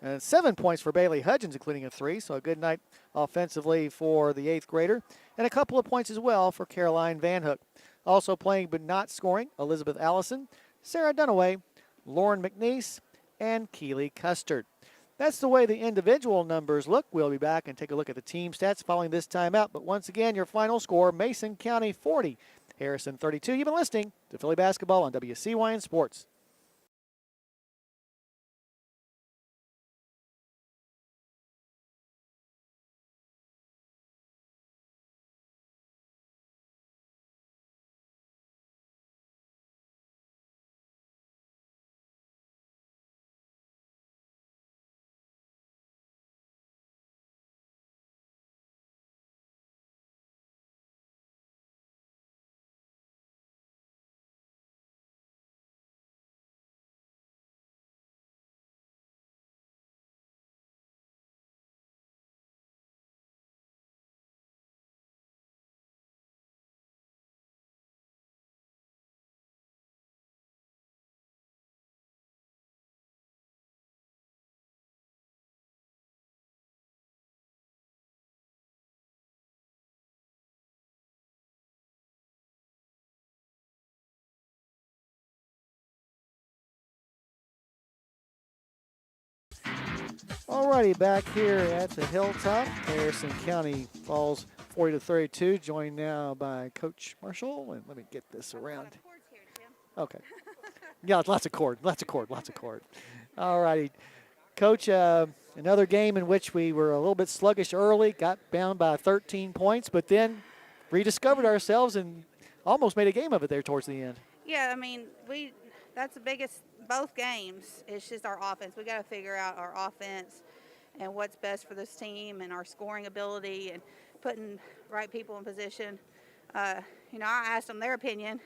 [SPEAKER 1] And 7 points for Bailey Hudgens, including a 3. So a good night offensively for the 8th grader. And a couple of points as well for Caroline Van Hook. Also playing but not scoring, Elizabeth Allison, Sarah Dunaway, Lauren McNeese, and Keely Custard. That's the way the individual numbers look. We'll be back and take a look at the team stats following this timeout. But once again, your final score, Mason County 40, Harrison 32. You've been listening to Philly Basketball on WCYN Sports. Alrighty, back here at the Hilltop, Harrison County falls 40-32, joined now by Coach Marshall. And let me get this around. Okay. Yeah, lots of cord. Alrighty, Coach. Another game in which we were a little bit sluggish early, got down by 13 points, but then rediscovered ourselves and almost made a game of it there towards the end.
[SPEAKER 5] Yeah, I mean, that's the biggest, both games. It's just our offense. We got to figure out our offense and what's best for this team and our scoring ability and putting right people in position. I asked them their opinion,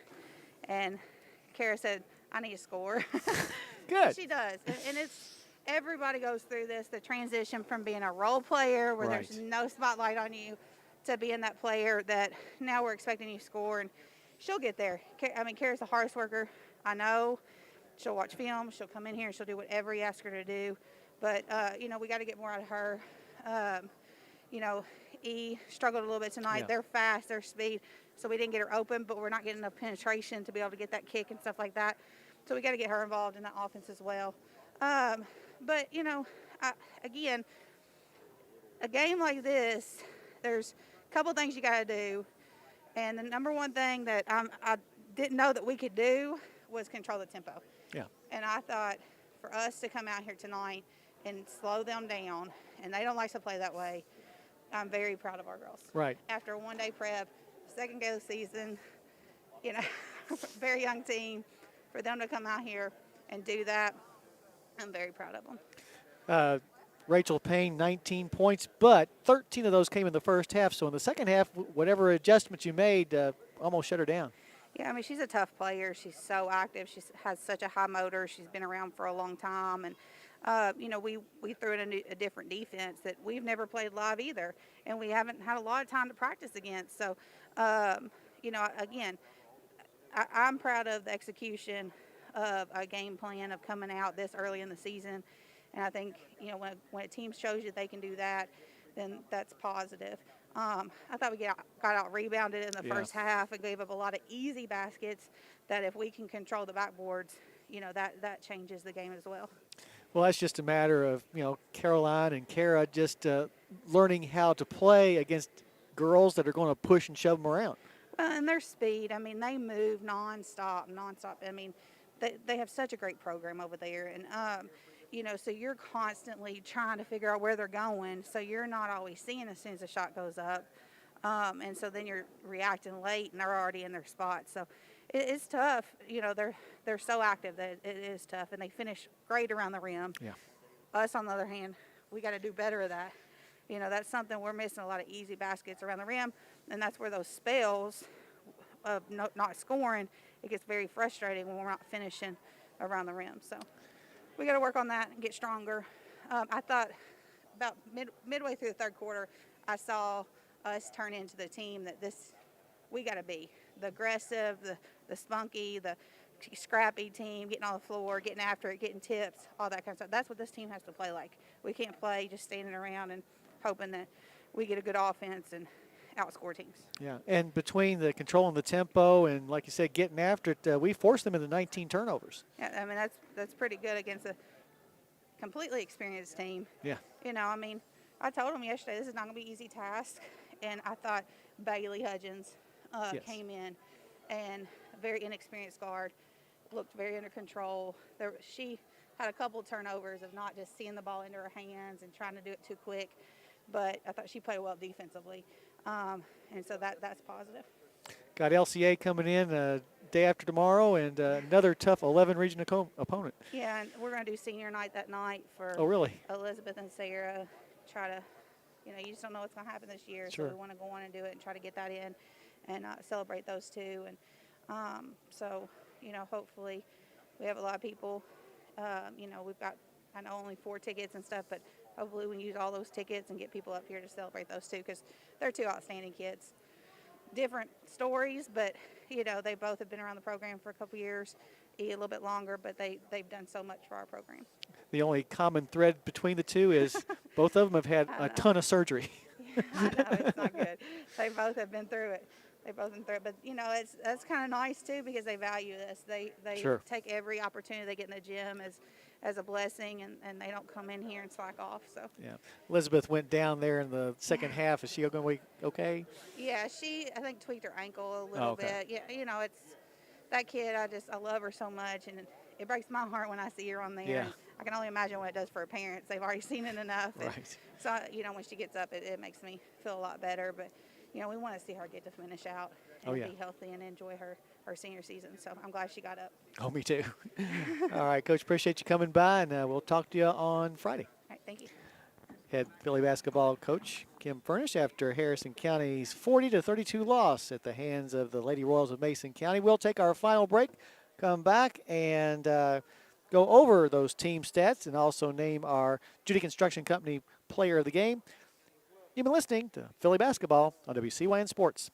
[SPEAKER 5] and Kara said, I need to score.
[SPEAKER 1] Good.
[SPEAKER 5] She does. And everybody goes through this, the transition from being a role player where
[SPEAKER 1] Right.
[SPEAKER 5] there's no spotlight on you to being that player that now we're expecting you to score. And she'll get there. Kara's the hardest worker. I know. She'll watch film. She'll come in here and she'll do whatever you ask her to do. But, we got to get more out of her. E struggled a little bit tonight.
[SPEAKER 1] Yeah.
[SPEAKER 5] They're fast, they're speed. So we didn't get her open, but we're not getting enough penetration to be able to get that kick and stuff like that. So we got to get her involved in that offense as well. Again, a game like this, there's a couple things you got to do. And the number one thing that I didn't know that we could do was control the tempo.
[SPEAKER 1] Yeah.
[SPEAKER 5] And I thought for us to come out here tonight and slow them down, and they don't like to play that way, I'm very proud of our girls.
[SPEAKER 1] Right.
[SPEAKER 5] After a one-day prep, second game of the season, very young team, for them to come out here and do that, I'm very proud of them.
[SPEAKER 1] Rachel Payne, 19 points, but 13 of those came in the first half. So in the second half, whatever adjustments you made almost shut her down.
[SPEAKER 5] Yeah, she's a tough player. She's so active. She has such a high motor. She's been around for a long time. And, we threw in a different defense that we've never played live either. And we haven't had a lot of time to practice against. So, again, I'm proud of the execution of a game plan of coming out this early in the season. And I think, when a team shows you they can do that, then that's positive. I thought we got out rebounded in the first half and gave up a lot of easy baskets that if we can control the backboards, that changes the game as well.
[SPEAKER 1] Well, that's just a matter of, Caroline and Kara just learning how to play against girls that are going to push and shove them around.
[SPEAKER 5] Well, and their speed, they move nonstop. They have such a great program over there. And, so you're constantly trying to figure out where they're going. So you're not always seeing as soon as the shot goes up. And so then you're reacting late and they're already in their spot. So it's tough. They're so active that it is tough, and they finish great around the rim.
[SPEAKER 1] Yeah.
[SPEAKER 5] Us, on the other hand, we got to do better of that. That's something we're missing, a lot of easy baskets around the rim, and that's where those spells of not scoring, it gets very frustrating when we're not finishing around the rim. So we got to work on that and get stronger. I thought about midway through the third quarter, I saw us turn into the team that we got to be. The aggressive, the spunky, the scrappy team, getting on the floor, getting after it, getting tips, all that kind of stuff. That's what this team has to play like. We can't play just standing around and hoping that we get a good offense and outscore teams.
[SPEAKER 1] Yeah, and between the controlling the tempo and, like you said, getting after it, we forced them into 19 turnovers.
[SPEAKER 5] Yeah, I mean, that's pretty good against a completely experienced team.
[SPEAKER 1] Yeah.
[SPEAKER 5] I told them yesterday this is not going to be an easy task, and I thought Bailey Hudgens
[SPEAKER 1] Yes.
[SPEAKER 5] came in, and very inexperienced guard, looked very under control. She had a couple of turnovers of not just seeing the ball into her hands and trying to do it too quick, but I thought she played well defensively, and so that's positive.
[SPEAKER 1] Got LCA coming in day after tomorrow, and another tough 11 region opponent.
[SPEAKER 5] Yeah, and we're going to do senior night that night for
[SPEAKER 1] Oh, really?
[SPEAKER 5] Elizabeth and Sarah. Try to, you just don't know what's going to happen this year,
[SPEAKER 1] Sure.
[SPEAKER 5] So we want to go on and do it and try to get that in and celebrate those two. And so, hopefully we have a lot of people. We've got, I know, only 4 tickets and stuff, but hopefully we can use all those tickets and get people up here to celebrate those two, because they're 2 outstanding kids. Different stories, but, they both have been around the program for a couple years, a little bit longer, but they've done so much for our program.
[SPEAKER 1] The only common thread between the two is both of them have had a ton of surgery.
[SPEAKER 5] I know, it's not good. They both have been through it. But that's kind of nice too, because they value this. They
[SPEAKER 1] Sure.
[SPEAKER 5] take every opportunity they get in the gym as a blessing, and they don't come in here and slack off. So
[SPEAKER 1] Yeah. Elizabeth went down there in the second half. Is she going to be okay?
[SPEAKER 5] yeah, I think tweaked her ankle a little
[SPEAKER 1] okay.
[SPEAKER 5] bit. Yeah, it's that kid. I love her so much, and it breaks my heart when I see her on there.
[SPEAKER 1] Yeah.
[SPEAKER 5] And I can only imagine what it does for her parents. They've already seen it enough.
[SPEAKER 1] Right.
[SPEAKER 5] So when she gets up, it makes me feel a lot better. But we want to see her get to finish out and be healthy and enjoy her senior season. So I'm glad she got up.
[SPEAKER 1] Oh, me too. All right, Coach, appreciate you coming by, and we'll talk to you on Friday.
[SPEAKER 5] All right, thank you.
[SPEAKER 1] Head Philly basketball coach Kim Furnish after Harrison County's 40-32 loss at the hands of the Lady Royals of Mason County. We'll take our final break, come back, and go over those team stats and also name our Judy Construction Company player of the game. You've been listening to Philly basketball on WCYN Sports.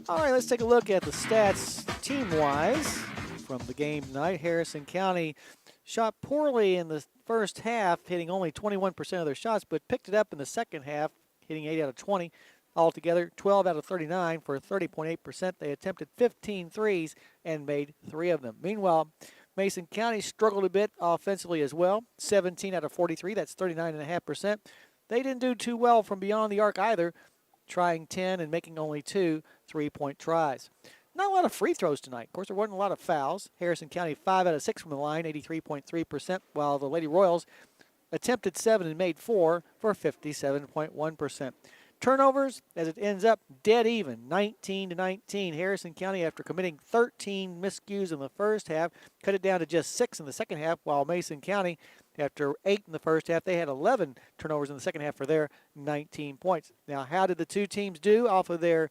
[SPEAKER 1] All right, let's take a look at the stats team-wise from the game tonight. Harrison County shot poorly in the first half, hitting only 21% of their shots, but picked it up in the second half, hitting 8 out of 20. Altogether, 12 out of 39 for 30.8%. They attempted 15 threes and made 3 of them. Meanwhile, Mason County struggled a bit offensively as well. 17 out of 43, that's 39.5%. They didn't do too well from beyond the arc either, trying 10 and making only 2 3-point tries. Not a lot of free throws tonight. Of course, there wasn't a lot of fouls. Harrison County 5 out of 6 from the line, 83.3%, while the Lady Royals attempted 7 and made 4 for 57.1%. turnovers, as it ends up dead even, 19-19. Harrison County, after committing 13 miscues in the first half, cut it down to just 6 in the second half, while Mason County, after 8 in the first half, they had 11 turnovers in the second half for their 19 points. Now, how did the two teams do off of their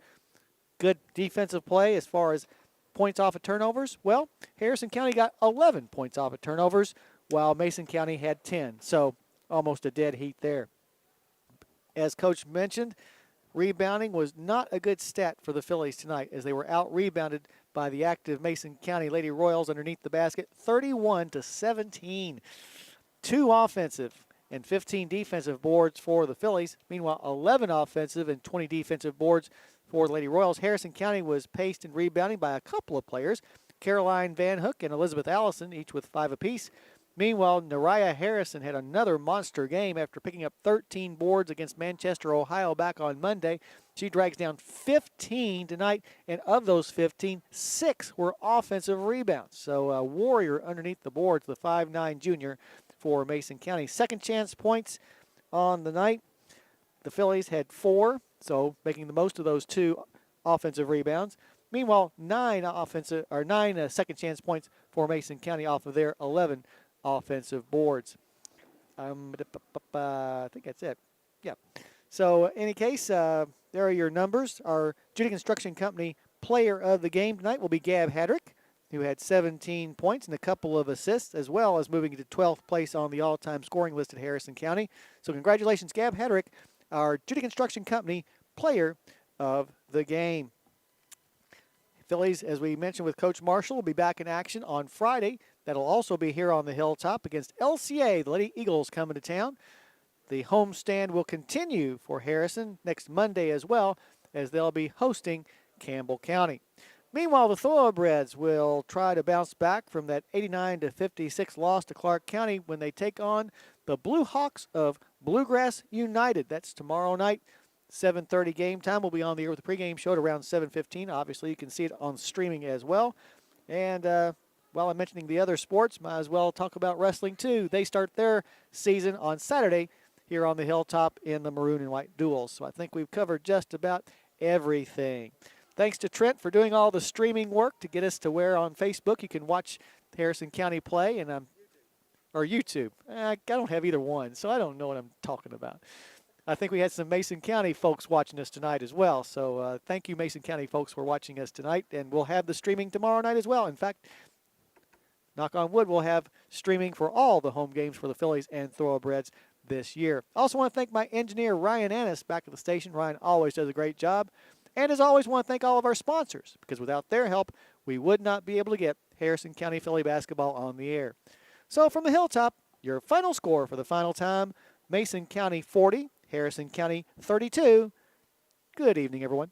[SPEAKER 1] good defensive play as far as points off of turnovers? Well, Harrison County got 11 points off of turnovers, while Mason County had 10. So almost a dead heat there. As Coach mentioned, rebounding was not a good stat for the Phillies tonight, as they were out-rebounded by the active Mason County Lady Royals underneath the basket, 31-17. 2 offensive and 15 defensive boards for the Phillies. Meanwhile, 11 offensive and 20 defensive boards for the Lady Royals. Harrison County was paced in rebounding by a couple of players, Caroline Van Hook and Elizabeth Allison, each with 5 apiece. Meanwhile, Nariah Harrison had another monster game after picking up 13 boards against Manchester, Ohio back on Monday. She drags down 15 tonight, and of those 15, 6 were offensive rebounds. So a warrior underneath the boards, the 5'9" junior for Mason County. Second chance points on the night. The Phillies had 4, so making the most of those 2 offensive rebounds. Meanwhile, 9 second chance points for Mason County off of their 11 offensive boards. I think that's it. Yeah. So, in any case, there are your numbers. Our Judy Construction Company player of the game tonight will be Gab Hadrick, who had 17 points and a couple of assists, as well as moving to 12th place on the all-time scoring list at Harrison County. So, congratulations, Gab Hadrick, our Judy Construction Company player of the game. Phillies, as we mentioned with Coach Marshall, will be back in action on Friday. That'll also be here on the Hilltop against LCA, the Lady Eagles coming to town. The homestand will continue for Harrison next Monday as well, as they'll be hosting Campbell County. Meanwhile, the Thoroughbreds will try to bounce back from that 89-56 loss to Clark County when they take on the Blue Hawks of Bluegrass United. That's tomorrow night. 7:30 game time. We'll be on the air with the pregame show at around 7:15. Obviously, you can see it on streaming as well. And while I'm mentioning the other sports, might as well talk about wrestling too. They start their season on Saturday here on the Hilltop in the maroon and white duels. So I think we've covered just about everything. Thanks to Trent for doing all the streaming work to get us to where on Facebook you can watch Harrison County play, and or YouTube. I don't have either one, so I don't know what I'm talking about. I think we had some Mason County folks watching us tonight as well. So thank you, Mason County folks, for watching us tonight. And we'll have the streaming tomorrow night as well. In fact, knock on wood, we'll have streaming for all the home games for the Phillies and Thoroughbreds this year. I also want to thank my engineer, Ryan Annis, back at the station. Ryan always does a great job. And as always, want to thank all of our sponsors, because without their help, we would not be able to get Harrison County Philly basketball on the air. So from the Hilltop, your final score for the final time, Mason County 40, Harrison County 32. Good evening, everyone.